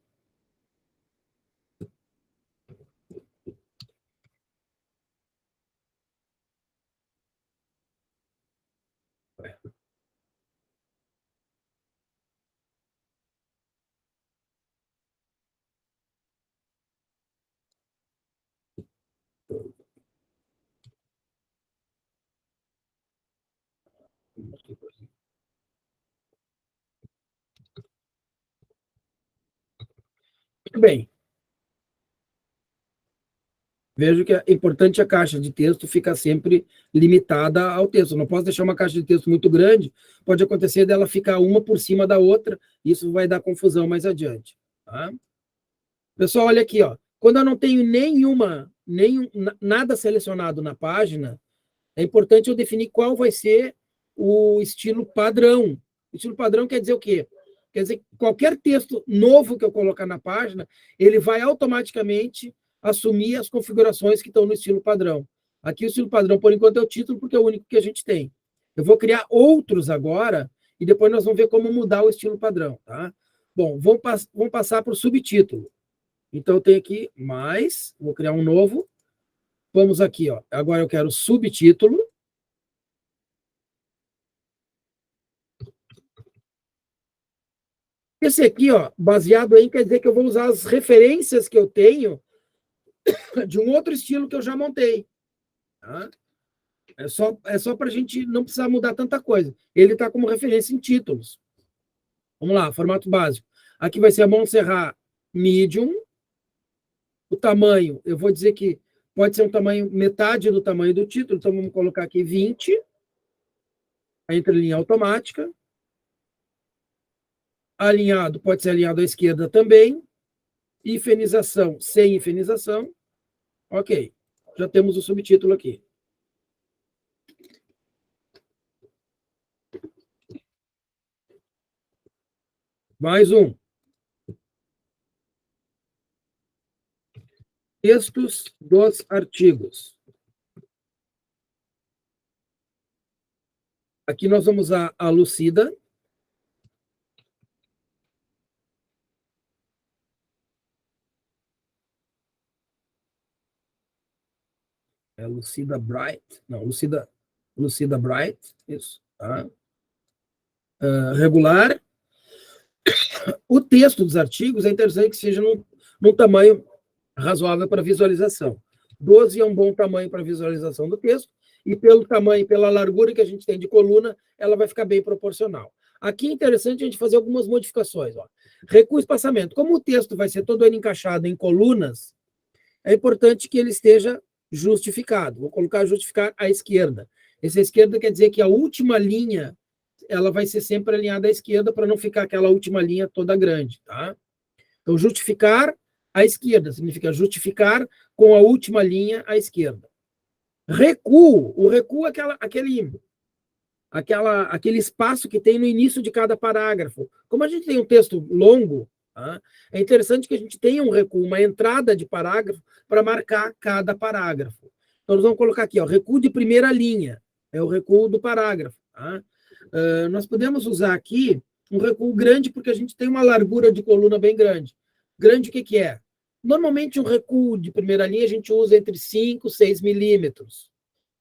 Muito bem. Vejo que é importante a caixa de texto ficar sempre limitada ao texto. Eu não posso deixar uma caixa de texto muito grande, pode acontecer dela ficar uma por cima da outra, e isso vai dar confusão mais adiante. Tá? Pessoal, olha aqui, ó. Quando eu não tenho nada selecionado na página, é importante eu definir qual vai ser o estilo padrão. O estilo padrão quer dizer o quê? Quer dizer que qualquer texto novo que eu colocar na página, ele vai automaticamente assumir as configurações que estão no estilo padrão. Aqui o estilo padrão, por enquanto, é o título, porque é o único que a gente tem. Eu vou criar outros agora, e depois nós vamos ver como mudar o estilo padrão. Tá? Bom, vamos passar para o subtítulo. Então, eu tenho aqui mais, vou criar um novo. Vamos aqui, ó. Agora eu quero subtítulo. Esse aqui, ó, baseado em, quer dizer que eu vou usar as referências que eu tenho de um outro estilo que eu já montei. Tá? É só para a gente não precisar mudar tanta coisa. Ele está como referência em títulos. Vamos lá, formato básico. Aqui vai ser a Montserrat Medium. O tamanho, eu vou dizer que pode ser um tamanho, metade do tamanho do título, então vamos colocar aqui 20. A entrelinha automática. Alinhado, pode ser alinhado à esquerda também. Infinização, sem infinização. Ok, já temos o subtítulo aqui. Mais um. Textos dos artigos. Aqui nós vamos usar a Lucida. É Lucida Bright. Não, Lucida Bright. Isso. Tá? Regular. O texto dos artigos é interessante que seja num tamanho razoável para visualização. 12 é um bom tamanho para visualização do texto, e pelo tamanho, pela largura que a gente tem de coluna, ela vai ficar bem proporcional. Aqui é interessante a gente fazer algumas modificações. Ó. Recuo e espaçamento. Como o texto vai ser todo ele encaixado em colunas, é importante que ele esteja justificado. Vou colocar justificar à esquerda. Essa esquerda quer dizer que a última linha ela vai ser sempre alinhada à esquerda para não ficar aquela última linha toda grande. Tá? Então, justificar à esquerda significa justificar com a última linha à esquerda. Recuo. O recuo é aquele espaço que tem no início de cada parágrafo. Como a gente tem um texto longo, tá? É interessante que a gente tenha um recuo, uma entrada de parágrafo para marcar cada parágrafo. Então, nós vamos colocar aqui, ó, recuo de primeira linha. É o recuo do parágrafo. Tá? Nós podemos usar aqui um recuo grande porque a gente tem uma largura de coluna bem grande. Grande o que é? Normalmente um recuo de primeira linha a gente usa entre 5 e 6 milímetros.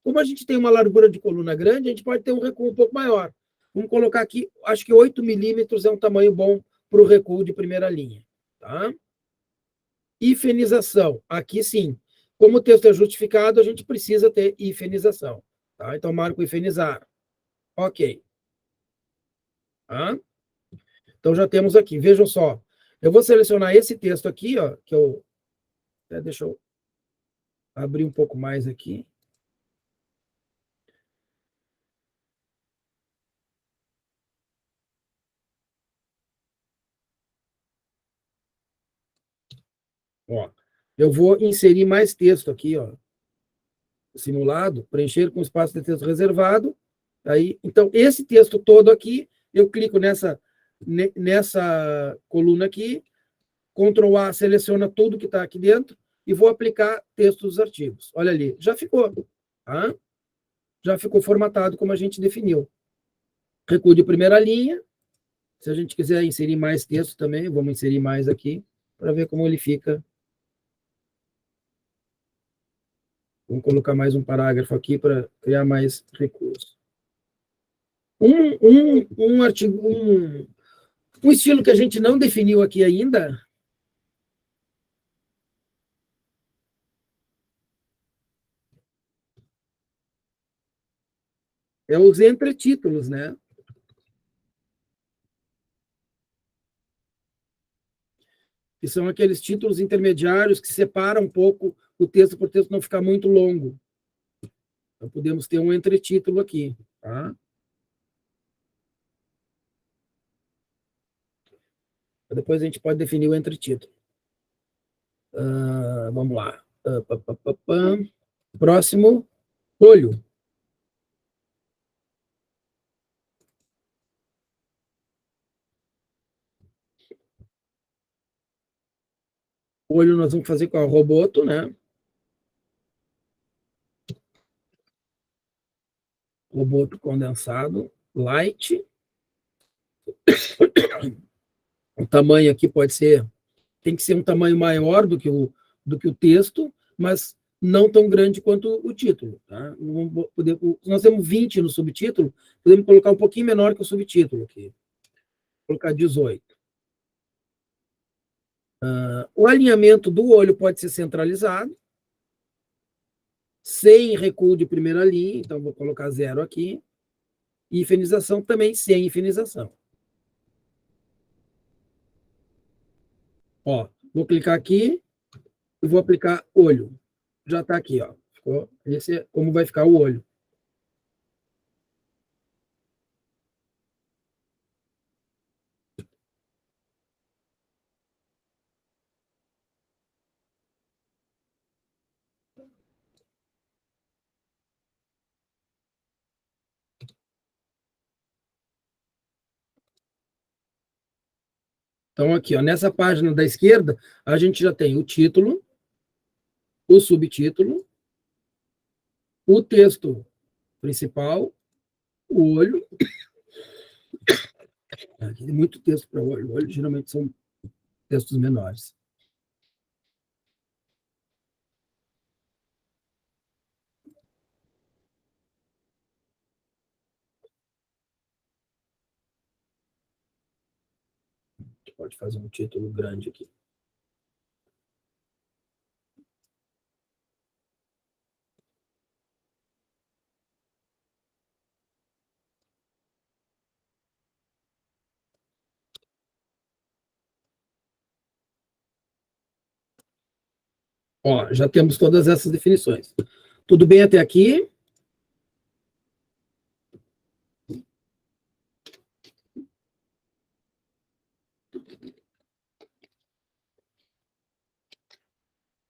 Como a gente tem uma largura de coluna grande, a gente pode ter um recuo um pouco maior. Vamos colocar aqui, acho que 8 milímetros é um tamanho bom para o recuo de primeira linha. Tá? Infinização, aqui sim. Como o texto é justificado, a gente precisa ter hifenização. Tá? Então, marco hifenizar. Ok. Tá? Então, já temos aqui. Vejam só. Eu vou selecionar esse texto aqui, ó, que eu... Deixa eu abrir um pouco mais aqui. Ó, eu vou inserir mais texto aqui, ó, simulado, preencher com espaço de texto reservado. Aí, então, esse texto todo aqui, eu clico nessa coluna aqui, Ctrl A, seleciona tudo que está aqui dentro e vou aplicar texto dos artigos. Olha ali, já ficou. Tá? Já ficou formatado como a gente definiu. Recuo de primeira linha. Se a gente quiser inserir mais texto também, vamos inserir mais aqui, para ver como ele fica. Vamos colocar mais um parágrafo aqui para criar mais recursos. Um artigo, um estilo que a gente não definiu aqui ainda é os entretítulos, né? Que são aqueles títulos intermediários que separam um pouco o texto para o texto não ficar muito longo. Então, podemos ter um entretítulo aqui, tá? Depois a gente pode definir o entretítulo. Vamos lá. Próximo, olho. Olho nós vamos fazer com a Roboto, né? Roboto condensado, light. O tamanho aqui pode ser, tem que ser um tamanho maior do que o texto, mas não tão grande quanto o título. Tá? Nós temos 20 no subtítulo, podemos colocar um pouquinho menor que o subtítulo aqui. Vou colocar 18. O alinhamento do olho pode ser centralizado, sem recuo de primeira linha, então vou colocar 0 aqui. E hifenização também sem hifenização. Ó, vou clicar aqui e vou aplicar olho. Já está aqui, ó. Esse é como vai ficar o olho. Então, aqui, ó, nessa página da esquerda, a gente já tem o título, o subtítulo, o texto principal, o olho. Aqui tem muito texto para olho. O olho geralmente são textos menores. A gente pode fazer um título grande aqui. Ó, já temos todas essas definições. Tudo bem até aqui?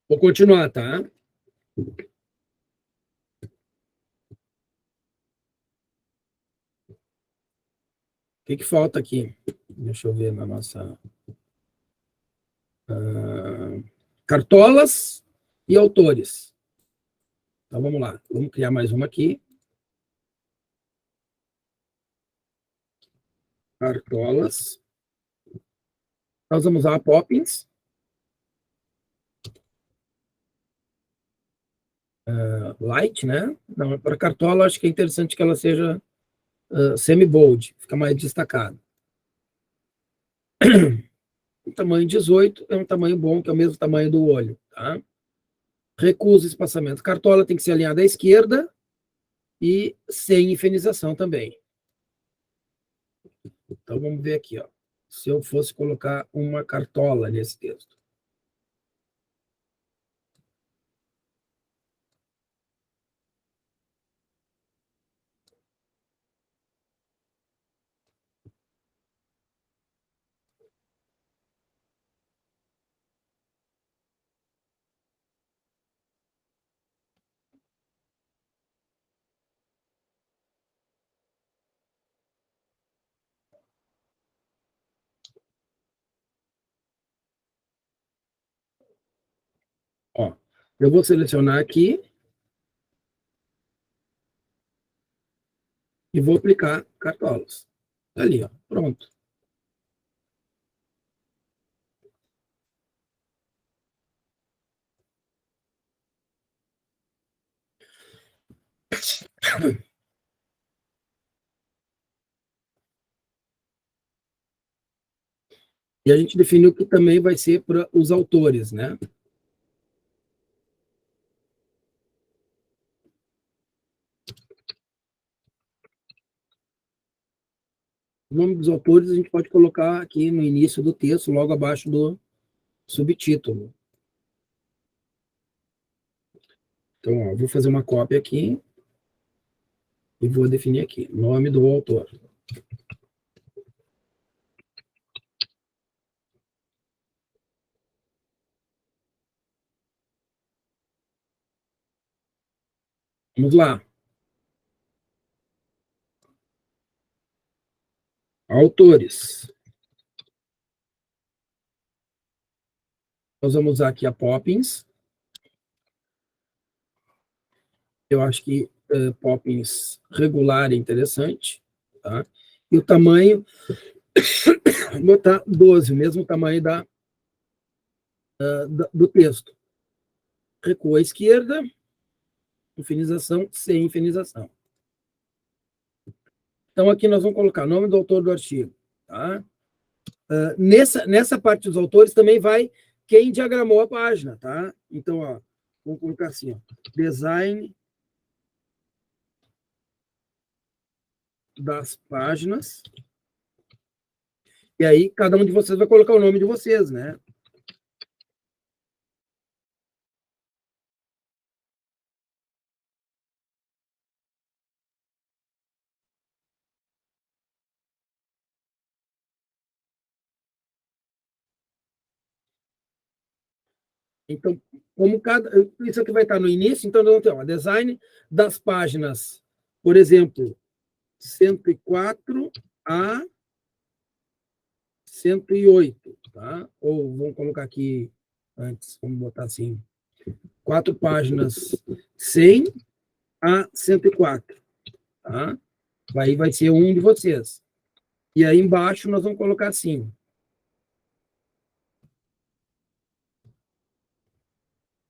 Vou continuar, tá? O que falta aqui? Deixa eu ver na nossa... cartolas e autores. Então, vamos lá. Vamos criar mais uma aqui. Cartolas. Nós vamos usar a Poppins. Light, né? Não, para cartola, acho que é interessante que ela seja semi-bold, fica mais destacado. O tamanho 18 é um tamanho bom, que é o mesmo tamanho do olho, tá? Recusa o espaçamento. Cartola tem que ser alinhada à esquerda e sem infinização também. Então, vamos ver aqui, ó. Se eu fosse colocar uma cartola nesse texto. Ó, eu vou selecionar aqui e vou aplicar cartolas. Ali, ó, pronto. E a gente definiu que também vai ser para os autores, né? O nome dos autores a gente pode colocar aqui no início do texto, logo abaixo do subtítulo. Então, ó, vou fazer uma cópia aqui e vou definir aqui, nome do autor. Vamos lá. Autores. Nós vamos usar aqui a Poppins. Eu acho que Poppins regular é interessante. Tá? E o tamanho, vou botar 12, o mesmo tamanho do texto. Recua à esquerda, infinização, sem infinização. Então, aqui nós vamos colocar o nome do autor do artigo. Tá? Nessa parte dos autores também vai quem diagramou a página. Tá? Então, ó, vamos colocar assim, ó, design das páginas. E aí, cada um de vocês vai colocar o nome de vocês, né? Então, como isso aqui vai estar no início, então nós vamos ter, ó, design das páginas, por exemplo, 104 a 108, tá? Ou vamos colocar aqui antes, vamos botar assim, 4 páginas 100 a 104, tá? Aí vai ser um de vocês. E aí embaixo nós vamos colocar assim,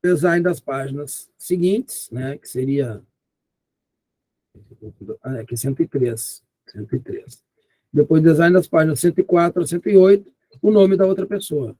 design das páginas seguintes, né, que seria aqui 103. Depois design das páginas 104 a 108, o nome da outra pessoa.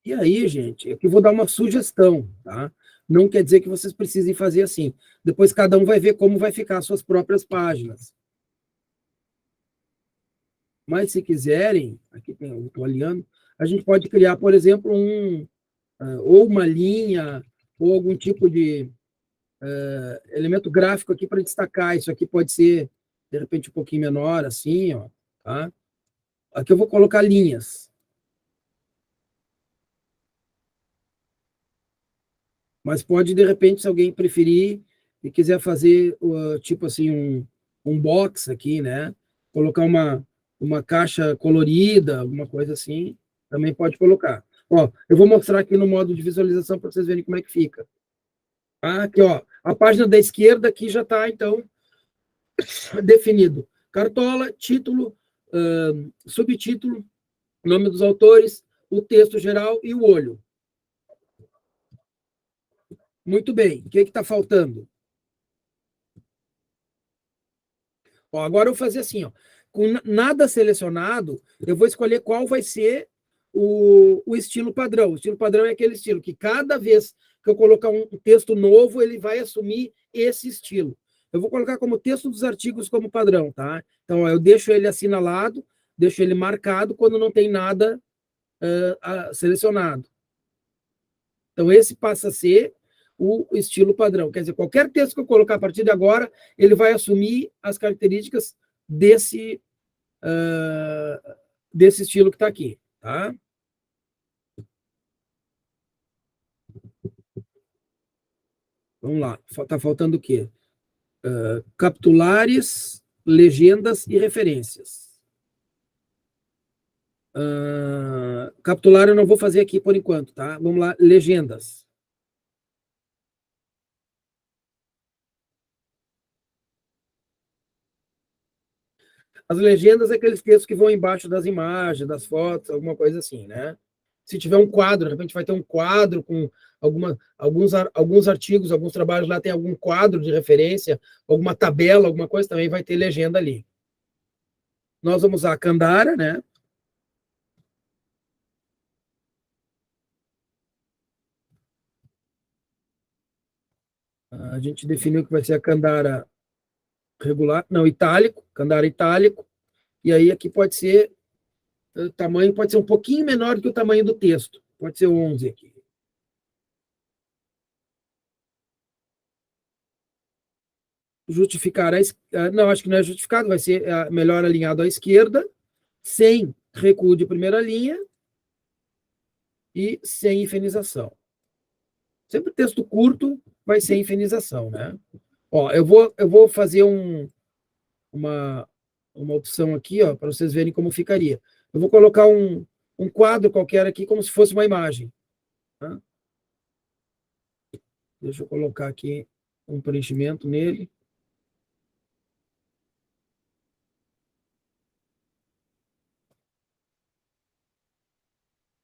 E aí, gente, aqui eu vou dar uma sugestão, tá? Não quer dizer que vocês precisem fazer assim. Depois cada um vai ver como vai ficar as suas próprias páginas. Mas se quiserem, aqui tem o olhando, a gente pode criar, por exemplo, ou uma linha, ou algum tipo de elemento gráfico aqui para destacar. Isso aqui pode ser, de repente, um pouquinho menor, assim, ó, tá? Aqui eu vou colocar linhas. Mas pode, de repente, se alguém preferir e quiser fazer, tipo assim, um box aqui, né? Colocar uma caixa colorida, alguma coisa assim, também pode colocar. Ó, eu vou mostrar aqui no modo de visualização para vocês verem como é que fica. Aqui, ó, a página da esquerda aqui já está, então, definido. Cartola, título, subtítulo, nome dos autores, o texto geral e o olho. Muito bem. O que está faltando? Ó, agora eu vou fazer assim, ó. Com nada selecionado, eu vou escolher qual vai ser o estilo padrão. O estilo padrão é aquele estilo que cada vez que eu colocar um texto novo, ele vai assumir esse estilo. Eu vou colocar como texto dos artigos como padrão, tá? Então, ó, eu deixo ele assinalado, deixo ele marcado quando não tem nada selecionado. Então, esse passa a ser o estilo padrão. Quer dizer, qualquer texto que eu colocar a partir de agora, ele vai assumir as características desse estilo que está aqui, tá? Vamos lá. Está faltando o quê? Capitulares, legendas e referências. Capitular eu não vou fazer aqui por enquanto, tá? Vamos lá, legendas. As legendas é aqueles textos que vão embaixo das imagens, das fotos, alguma coisa assim, né? Se tiver um quadro, de repente vai ter um quadro com alguns artigos, alguns trabalhos lá tem algum quadro de referência, alguma tabela, alguma coisa, também vai ter legenda ali. Nós vamos usar a Kandara, né? A gente definiu que vai ser a Kandara regular, não, itálico, Kandara itálico, e aí aqui pode ser, o tamanho pode ser um pouquinho menor do que o tamanho do texto, pode ser 11 aqui. Justificar não, acho que não é justificado, vai ser melhor alinhado à esquerda, sem recuo de primeira linha e sem infinização. Sempre texto curto vai ser infinização, né? Ó, eu vou fazer uma opção aqui, ó, para vocês verem como ficaria. Eu vou colocar um quadro qualquer aqui, como se fosse uma imagem. Tá? Deixa eu colocar aqui um preenchimento nele.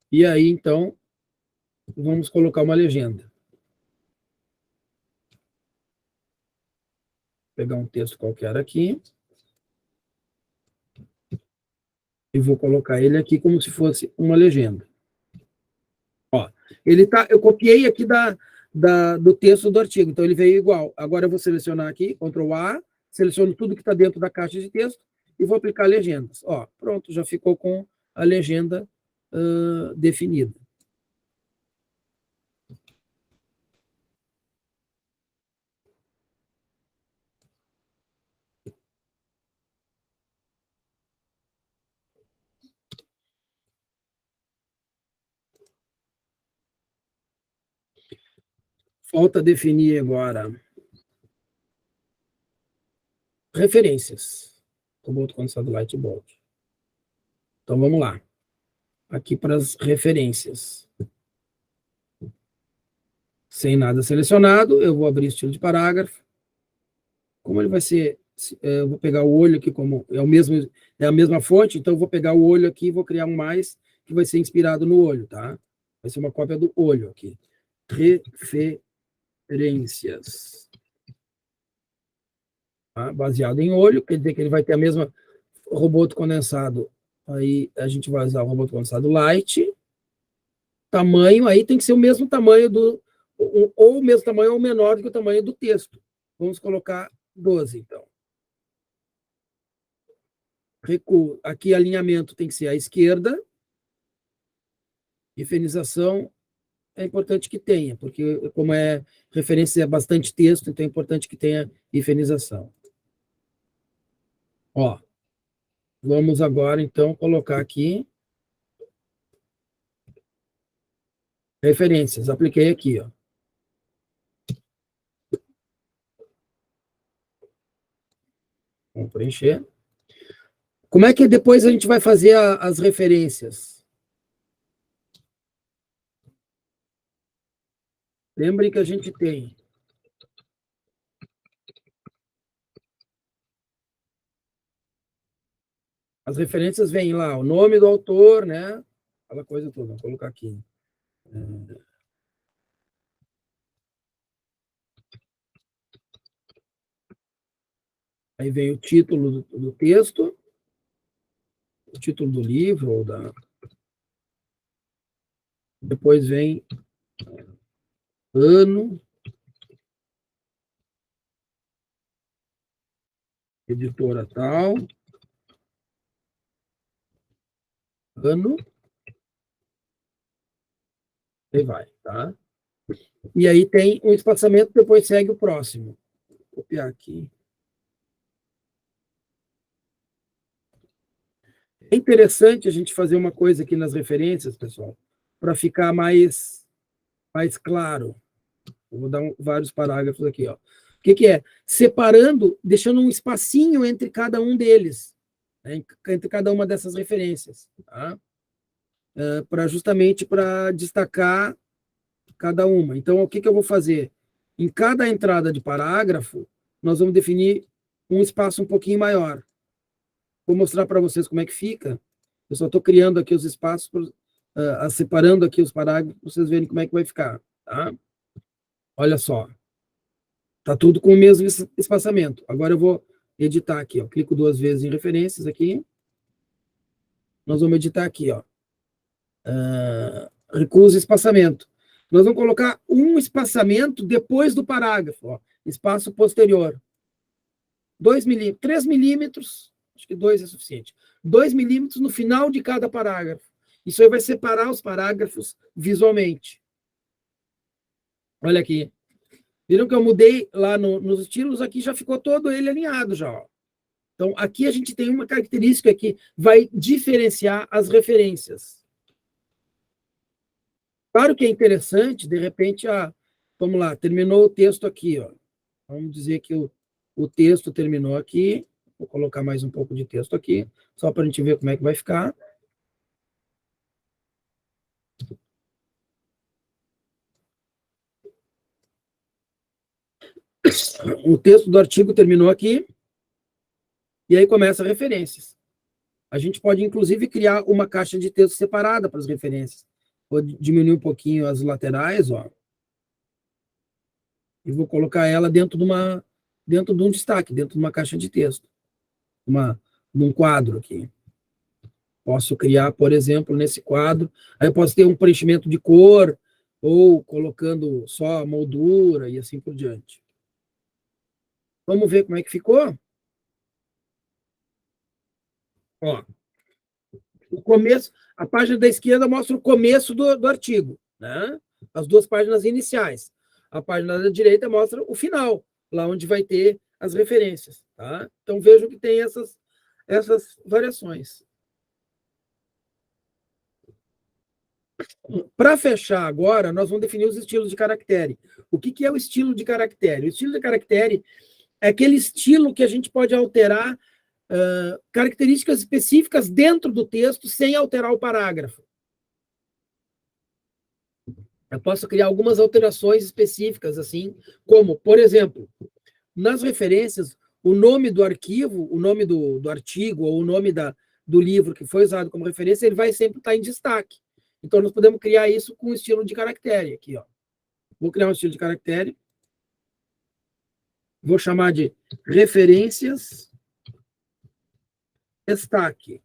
E aí, então, vamos colocar uma legenda. Vou pegar um texto qualquer aqui. E vou colocar ele aqui como se fosse uma legenda. Ó, eu copiei aqui do texto do artigo, então ele veio igual. Agora eu vou selecionar aqui, Ctrl A, seleciono tudo que está dentro da caixa de texto e vou aplicar legendas. Ó, pronto, já ficou com a legenda definida. Falta definir agora referências. Cobalto condensado light bold. Então vamos lá. Aqui para as referências. Sem nada selecionado, eu vou abrir estilo de parágrafo. Como ele vai ser, eu vou pegar o olho aqui como é a mesma fonte, então eu vou pegar o olho aqui e vou criar um mais que vai ser inspirado no olho, tá? Vai ser uma cópia do olho aqui. Referências. Tá? Baseado em olho, quer dizer que ele vai ter a mesma roboto condensado. Aí a gente vai usar o roboto condensado light. Tamanho, aí tem que ser o mesmo tamanho ou o mesmo tamanho ou menor do que o tamanho do texto. Vamos colocar 12, então. Recuo. Aqui alinhamento tem que ser à esquerda. Infinização é importante que tenha, porque como é referência a bastante texto, então é importante que tenha infinização. Ó, vamos agora, então, colocar aqui referências. Apliquei aqui, ó. Vamos preencher. Como é que depois a gente vai fazer as referências? Lembre que a gente tem as referências, vêm lá, o nome do autor, né? Aquela coisa toda, vou colocar aqui. Aí vem o título do texto, o título do livro, ou depois vem ano, editora tal, ano, e vai, tá? E aí tem um espaçamento, depois segue o próximo. Vou copiar aqui. É interessante a gente fazer uma coisa aqui nas referências, pessoal, para ficar mais claro. Eu vou dar vários parágrafos aqui, ó. O que é? Separando, deixando um espacinho entre cada um deles, né? Entre cada uma dessas referências, tá? Justamente para destacar cada uma. Então, o que eu vou fazer? Em cada entrada de parágrafo, nós vamos definir um espaço um pouquinho maior. Vou mostrar para vocês como é que fica. Eu só estou criando aqui os espaços, separando aqui os parágrafos, para vocês verem como é que vai ficar. Tá? Olha só. Está tudo com o mesmo espaçamento. Agora eu vou editar aqui. Ó. Clico 2 vezes em referências aqui. Nós vamos editar aqui. Ó. Recusa espaçamento. Nós vamos colocar um espaçamento depois do parágrafo. Ó. Espaço posterior. 2 milímetros, 3 milímetros, acho que 2 é suficiente. 2 milímetros no final de cada parágrafo. Isso aí vai separar os parágrafos visualmente. Olha aqui. Viram que eu mudei lá nos estilos? Aqui já ficou todo ele alinhado já. Ó. Então, aqui a gente tem uma característica que vai diferenciar as referências. Claro que é interessante, de repente, vamos lá, terminou o texto aqui. Ó. Vamos dizer que o texto terminou aqui. Vou colocar mais um pouco de texto aqui, só para a gente ver como é que vai ficar. O texto do artigo terminou aqui, e aí começa referências. A gente pode, inclusive, criar uma caixa de texto separada para as referências. Vou diminuir um pouquinho as laterais, ó, e vou colocar ela dentro de um destaque, dentro de uma caixa de texto, de um quadro aqui. Posso criar, por exemplo, nesse quadro, aí eu posso ter um preenchimento de cor, ou colocando só a moldura e assim por diante. Vamos ver como é que ficou? Ó, o começo, a página da esquerda mostra o começo do artigo, né? As duas páginas iniciais. A página da direita mostra o final, lá onde vai ter as referências, tá? Então vejam que tem essas variações. Para fechar agora, nós vamos definir os estilos de caractere. O que é o estilo de caractere? O estilo de caractere é aquele estilo que a gente pode alterar características específicas dentro do texto sem alterar o parágrafo. Eu posso criar algumas alterações específicas, assim, como, por exemplo, nas referências, o nome do arquivo, o nome do artigo ou o nome do livro que foi usado como referência, ele vai sempre estar em destaque. Então, nós podemos criar isso com um estilo de caractere aqui, ó. Vou criar um estilo de caractere. Vou chamar de referências destaque.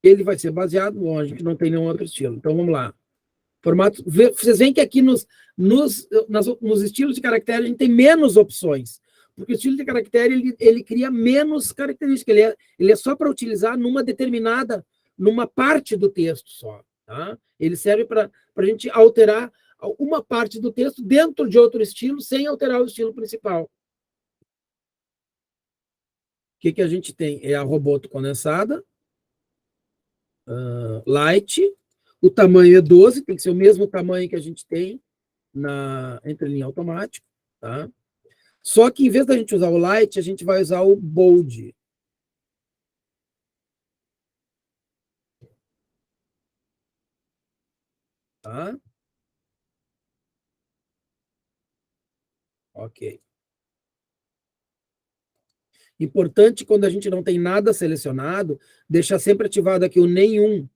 Ele vai ser baseado, bom, a gente não tem nenhum outro estilo. Então, vamos lá. Formato, vocês veem que aqui nos estilos de caractere a gente tem menos opções. Porque o estilo de caractere, ele cria menos características. Ele é só para utilizar numa parte do texto só. Tá? Ele serve para a gente alterar uma parte do texto dentro de outro estilo, sem alterar o estilo principal. O que a gente tem? É a roboto condensada, light, o tamanho é 12, tem que ser o mesmo tamanho que a gente tem na entrelinha automático, tá? Só que em vez da gente usar o light, a gente vai usar o bold. Tá? Ok. Importante, quando a gente não tem nada selecionado, deixar sempre ativado aqui o nenhum,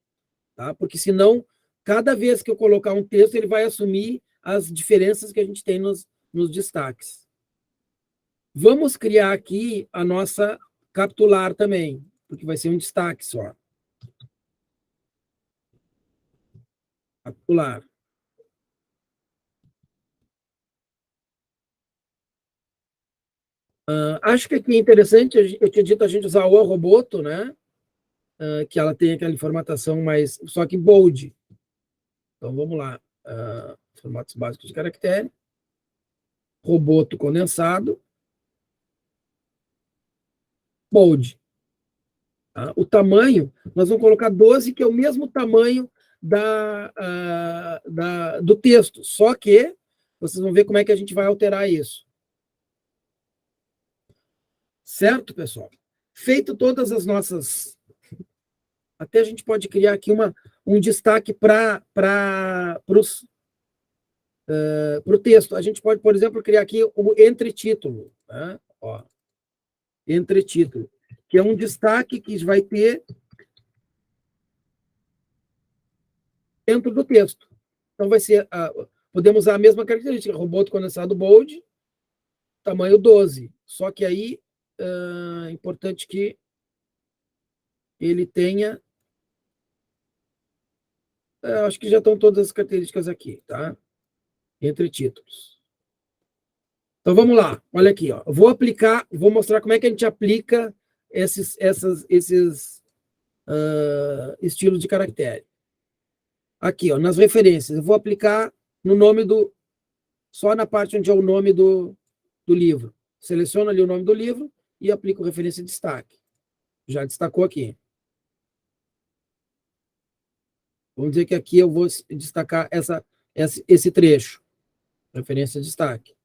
tá? Porque senão, cada vez que eu colocar um texto, ele vai assumir as diferenças que a gente tem nos destaques. Vamos criar aqui a nossa capitular também, porque vai ser um destaque só. Capitular. Acho que aqui é interessante, eu tinha dito a gente usar o Roboto, né? Que ela tem aquela formatação mais, só que bold. Então, vamos lá. Formatos básicos de caractere. Roboto condensado. Bold. Tá? O tamanho, nós vamos colocar 12, que é o mesmo tamanho do texto, só que vocês vão ver como é que a gente vai alterar isso. Certo, pessoal? Feito todas as nossas... Até a gente pode criar aqui um destaque para o texto. A gente pode, por exemplo, criar aqui o entretítulo. Tá? Ó, entretítulo, que é um destaque que vai ter dentro do texto. Então, vai ser... podemos usar a mesma característica, roboto condensado bold, tamanho 12. Só que aí é importante que ele tenha... acho que já estão todas as características aqui, tá? Entre títulos. Então, vamos lá. Olha aqui, ó. Vou mostrar como é que a gente aplica esses estilos de caractere. Aqui, ó, nas referências. Eu vou aplicar no nome só na parte onde é o nome do livro. Seleciono ali o nome do livro e aplico referência de destaque. Já destacou aqui. Vamos dizer que aqui eu vou destacar esse trecho. Referência de destaque.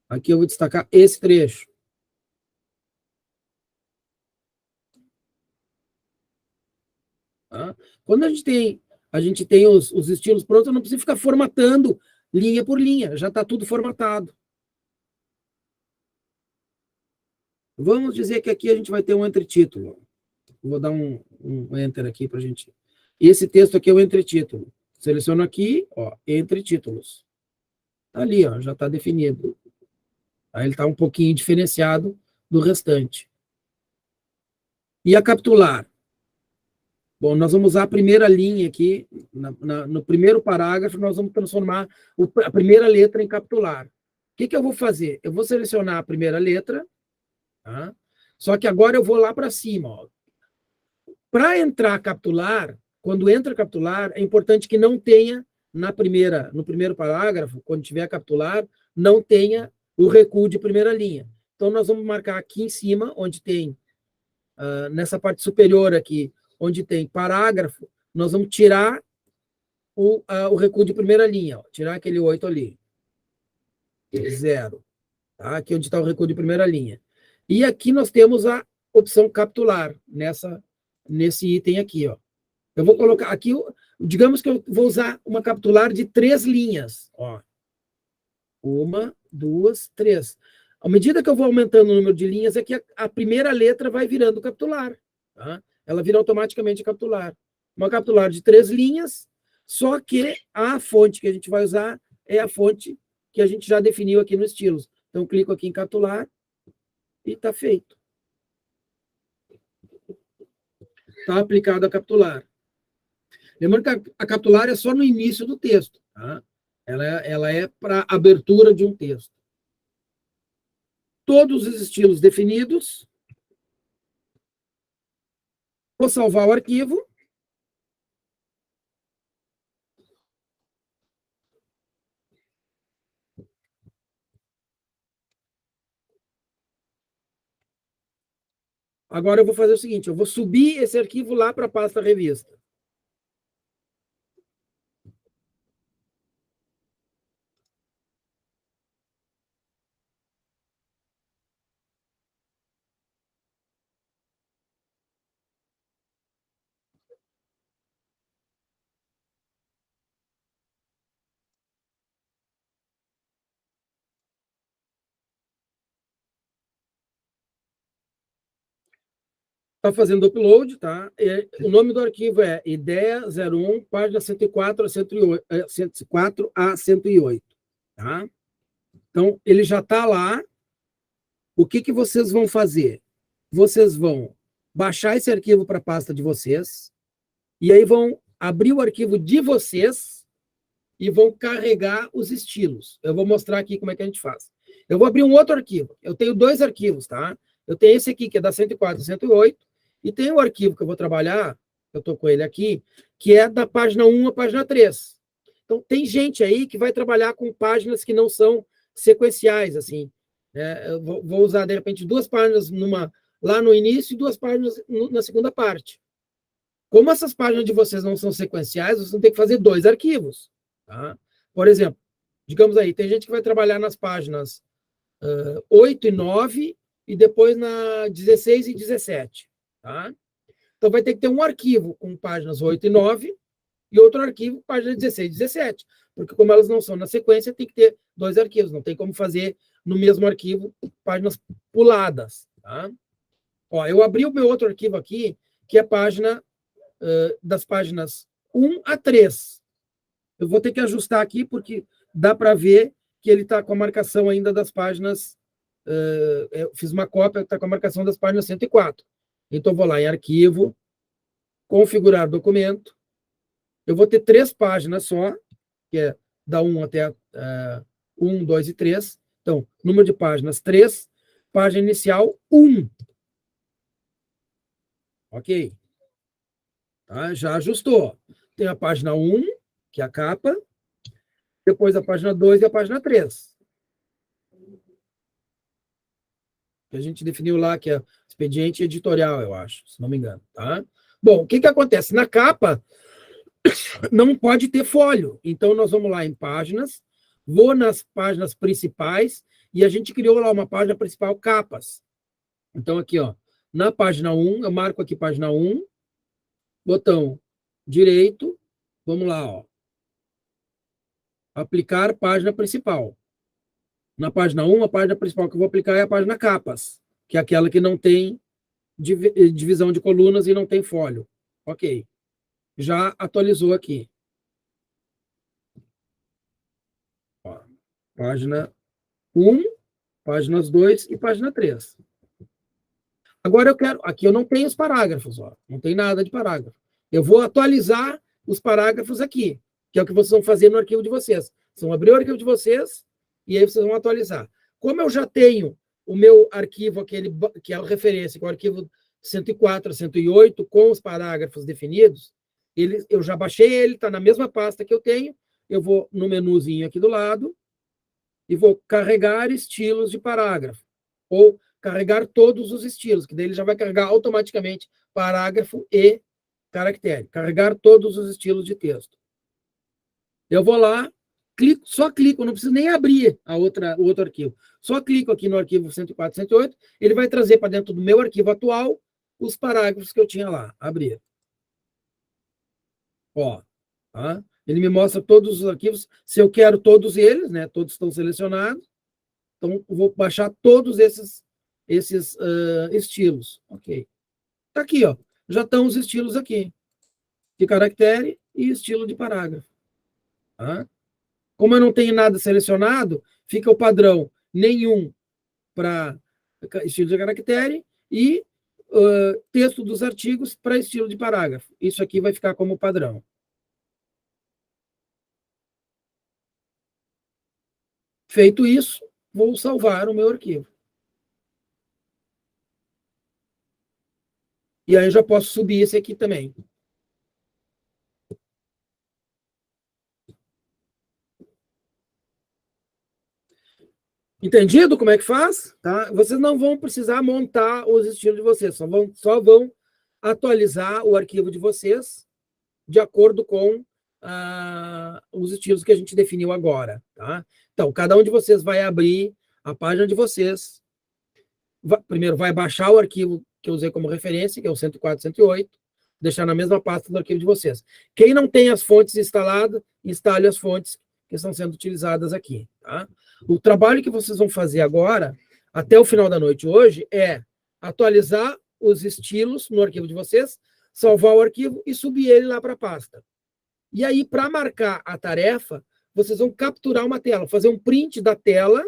Aqui eu vou destacar esse trecho. Tá? Quando a gente tem os estilos prontos, eu não preciso ficar formatando linha por linha. Já está tudo formatado. Vamos dizer que aqui a gente vai ter um entretítulo. Vou dar um enter aqui para a gente... Esse texto aqui é o entretítulo. Seleciono aqui, ó, entre títulos. Tá ali, ó, já está definido. Aí ele está um pouquinho diferenciado do restante. E a capitular? Bom, nós vamos usar a primeira linha aqui, no primeiro parágrafo, nós vamos transformar a primeira letra em capitular. O que eu vou fazer? Eu vou selecionar a primeira letra, tá? Só que agora eu vou lá para cima. Para entrar capitular, quando entra capitular, é importante que não tenha no primeiro parágrafo, quando tiver capitular, não tenha o recuo de primeira linha. Então, nós vamos marcar aqui em cima, onde tem, nessa parte superior aqui, onde tem parágrafo, nós vamos tirar o recuo de primeira linha, ó, tirar aquele 8 ali. 0. Tá? Aqui onde está o recuo de primeira linha. E aqui nós temos a opção capitular, nesse item aqui. Ó. Eu vou colocar aqui, digamos que eu vou usar uma capitular de 3 linhas. Ó. 1, 2, 3. À medida que eu vou aumentando o número de linhas, é que a primeira letra vai virando capitular. Tá? Ela vira automaticamente capitular. Uma capitular de 3 linhas, só que a fonte que a gente vai usar é a fonte que a gente já definiu aqui no estilos. Então, clico aqui em capitular e está feito. Está aplicado a capitular. Lembrando que a capitular é só no início do texto. Tá? Ela é para abertura de um texto. Todos os estilos definidos. Vou salvar o arquivo. Agora eu vou fazer o seguinte, eu vou subir esse arquivo lá para a pasta revista. Está fazendo upload, tá? O nome do arquivo é ideia01, página 104 a 108, tá? Então, ele já está lá. o que vocês vão fazer? Vocês vão baixar esse arquivo para a pasta de vocês, e aí vão abrir o arquivo de vocês e vão carregar os estilos. Eu vou mostrar aqui como é que a gente faz. Eu vou abrir um outro arquivo. Eu tenho 2 arquivos, tá? Eu tenho esse aqui, que é da 104 e 108, e tem o arquivo que eu vou trabalhar, eu estou com ele aqui, que é da página 1 à página 3. Então, tem gente aí que vai trabalhar com páginas que não são sequenciais, assim. Eu vou usar, de repente, 2 páginas lá no início e 2 páginas na segunda parte. Como essas páginas de vocês não são sequenciais, vocês vão ter que fazer 2 arquivos. Tá? Por exemplo, digamos aí, tem gente que vai trabalhar nas páginas 8 e 9 e depois na 16 e 17. Tá? Então, vai ter que ter um arquivo com páginas 8 e 9 e outro arquivo com páginas 16 e 17. Porque como elas não são na sequência, tem que ter 2 arquivos. Não tem como fazer no mesmo arquivo páginas puladas. Tá? Ó, eu abri o meu outro arquivo aqui, que é a página das páginas 1 a 3. Eu vou ter que ajustar aqui, porque dá para ver que ele está com a marcação ainda das páginas. Eu fiz uma cópia, está com a marcação das páginas 104. Então, vou lá em arquivo, configurar documento. Eu vou ter 3 páginas só, que é da 1 até 1, 2 e 3. Então, número de páginas 3, página inicial 1. Ok. Tá? Já ajustou. Tem a página 1, que é a capa, depois a página 2 e a página 3. Que a gente definiu lá, que é expediente editorial, eu acho, se não me engano. Tá? Bom, o que acontece? Na capa, não pode ter folho. Então, nós vamos lá em páginas, vou nas páginas principais, e a gente criou lá uma página principal, capas. Então, aqui, ó, na página 1, eu marco aqui página 1, botão direito, vamos lá, ó. Aplicar página principal. Na página 1, a página principal que eu vou aplicar é a página capas, que é aquela que não tem divisão de colunas e não tem folho. Ok. Já atualizou aqui. Ó, página 1, páginas 2 e página 3. Agora eu quero... Aqui eu não tenho os parágrafos, ó. Não tem nada de parágrafo. Eu vou atualizar os parágrafos aqui, que é o que vocês vão fazer no arquivo de vocês. Vocês vão abrir o arquivo de vocês e aí vocês vão atualizar. Como eu já tenho o meu arquivo, aquele que é a referência, que é o arquivo 104 a 108, com os parágrafos definidos, eu já baixei ele, está na mesma pasta que eu tenho, eu vou no menuzinho aqui do lado e vou carregar estilos de parágrafo, ou carregar todos os estilos, que daí ele já vai carregar automaticamente parágrafo e caractere. Carregar todos os estilos de texto. Eu vou lá, só clico, não preciso nem abrir o outro arquivo. Só clico aqui no arquivo 104, 108, ele vai trazer para dentro do meu arquivo atual os parágrafos que eu tinha lá. Abrir. Ó, tá? Ele me mostra todos os arquivos. Se eu quero todos eles, né? Todos estão selecionados. Então, eu vou baixar todos esses estilos. Ok. Tá aqui, ó. Já estão os estilos aqui. De caractere e estilo de parágrafo. Tá? Como eu não tenho nada selecionado, fica o padrão nenhum para estilo de caractere e texto dos artigos para estilo de parágrafo. Isso aqui vai ficar como padrão. Feito isso, vou salvar o meu arquivo. E aí eu já posso subir esse aqui também. Entendido como é que faz? Tá? Vocês não vão precisar montar os estilos de vocês, só vão atualizar o arquivo de vocês de acordo com os estilos que a gente definiu agora. Tá? Então, cada um de vocês vai abrir a página de vocês. Primeiro, vai baixar o arquivo que eu usei como referência, que é o 104, 108, deixar na mesma pasta do arquivo de vocês. Quem não tem as fontes instaladas, instale as fontes que estão sendo utilizadas aqui. Tá? O trabalho que vocês vão fazer agora, até o final da noite hoje, é atualizar os estilos no arquivo de vocês, salvar o arquivo e subir ele lá para a pasta. E aí, para marcar a tarefa, vocês vão capturar uma tela, fazer um print da tela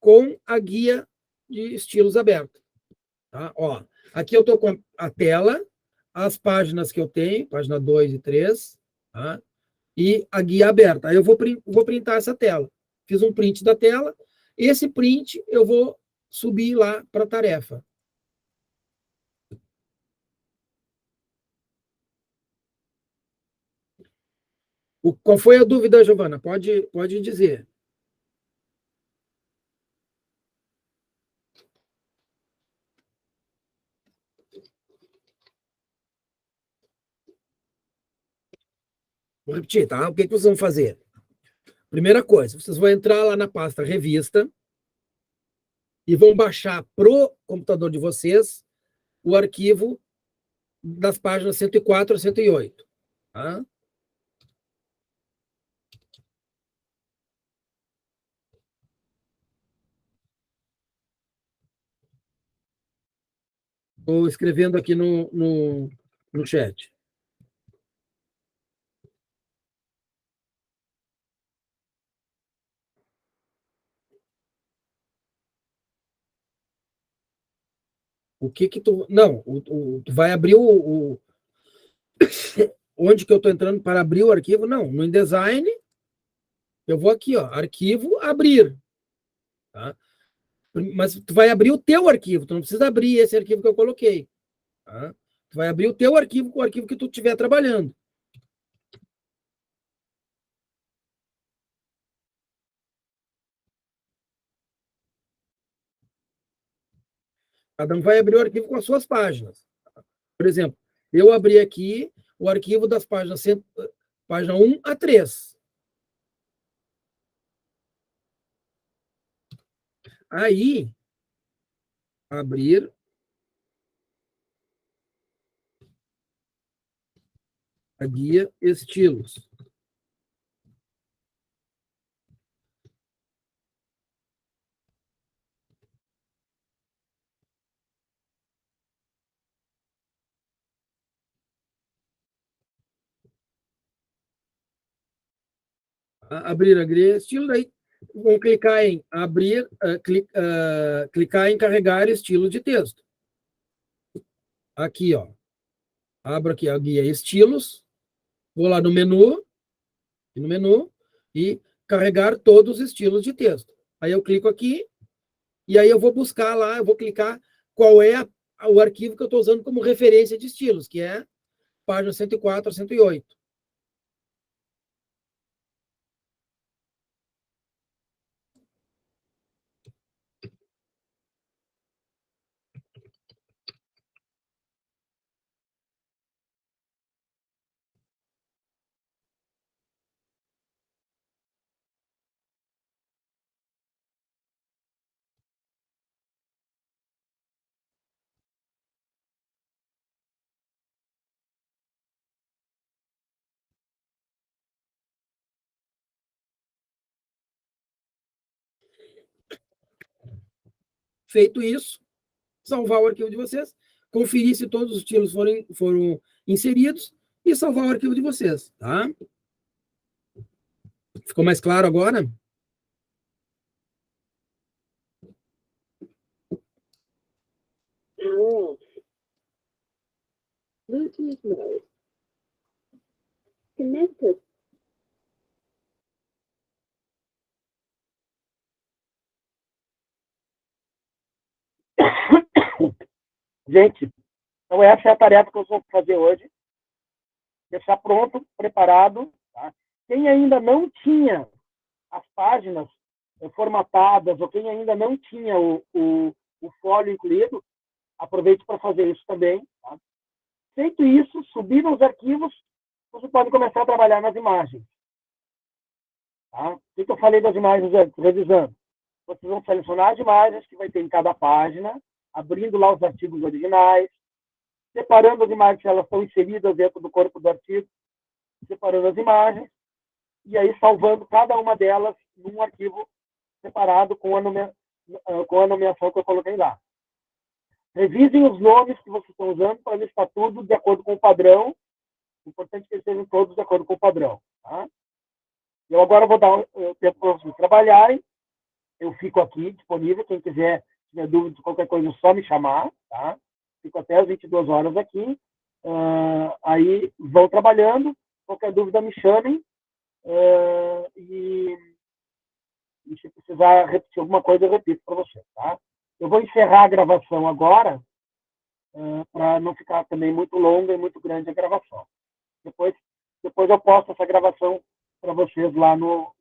com a guia de estilos aberta. Tá? Ó, aqui eu estou com a tela, as páginas que eu tenho, página 2 e 3, tá? E a guia aberta. Aí eu vou printar essa tela. Fiz um print da tela. Esse print eu vou subir lá para a tarefa. Qual foi a dúvida, Giovana? Pode dizer. Vou repetir, tá? O que vocês vão fazer? Primeira coisa, vocês vão entrar lá na pasta revista e vão baixar pro computador de vocês o arquivo das páginas 104 a 108. Tá? Estou escrevendo aqui no chat. O que que tu... Não, tu vai abrir onde que eu estou entrando para abrir o arquivo? Não, no InDesign, eu vou aqui, ó, arquivo, abrir. Tá? Mas tu vai abrir o teu arquivo, tu não precisa abrir esse arquivo que eu coloquei. Tá? Tu vai abrir o teu arquivo com o arquivo que tu estiver trabalhando. Cada um vai abrir o arquivo com as suas páginas. Por exemplo, eu abri aqui o arquivo das páginas, página 1 a 3. Aí, abrir a guia estilos. Abrir a guia estilos, daí vão clicar em abrir, clicar em carregar estilo de texto. Aqui, ó. Abro aqui a guia estilos, vou lá no menu e carregar todos os estilos de texto. Aí eu clico aqui e aí eu vou buscar lá, eu vou clicar qual é o arquivo que eu estou usando como referência de estilos, que é página 104 a 108. Feito isso, salvar o arquivo de vocês, conferir se todos os estilos foram inseridos e salvar o arquivo de vocês, tá? Ficou mais claro agora? Bluetooth mode. Connected. Gente, então essa é a tarefa que eu vou fazer hoje. Deixar pronto, preparado. Tá? Quem ainda não tinha as páginas formatadas, ou quem ainda não tinha o folio incluído, aproveite para fazer isso também. Tá? Feito isso, subir os arquivos, você pode começar a trabalhar nas imagens. Tá? O que eu falei das imagens antes? Revisando. Vocês vão selecionar as imagens que vai ter em cada página, abrindo lá os artigos originais, separando as imagens se elas estão inseridas dentro do corpo do artigo, separando as imagens, e aí salvando cada uma delas num arquivo separado com a nomeação que eu coloquei lá. Revisem os nomes que vocês estão usando para ver se está tudo de acordo com o padrão. É importante que eles estejam todos de acordo com o padrão. Tá? Eu agora vou dar tempo para vocês trabalharem. eu fico aqui disponível. Quem quiser, tiver dúvida de qualquer coisa, é só me chamar, tá? Fico até às 22 horas aqui. Aí vão trabalhando. Qualquer dúvida, me chamem. E se precisar repetir alguma coisa, eu repito para você, tá? Eu vou encerrar a gravação agora, para não ficar também muito longa e muito grande a gravação. Depois eu posto essa gravação para vocês lá no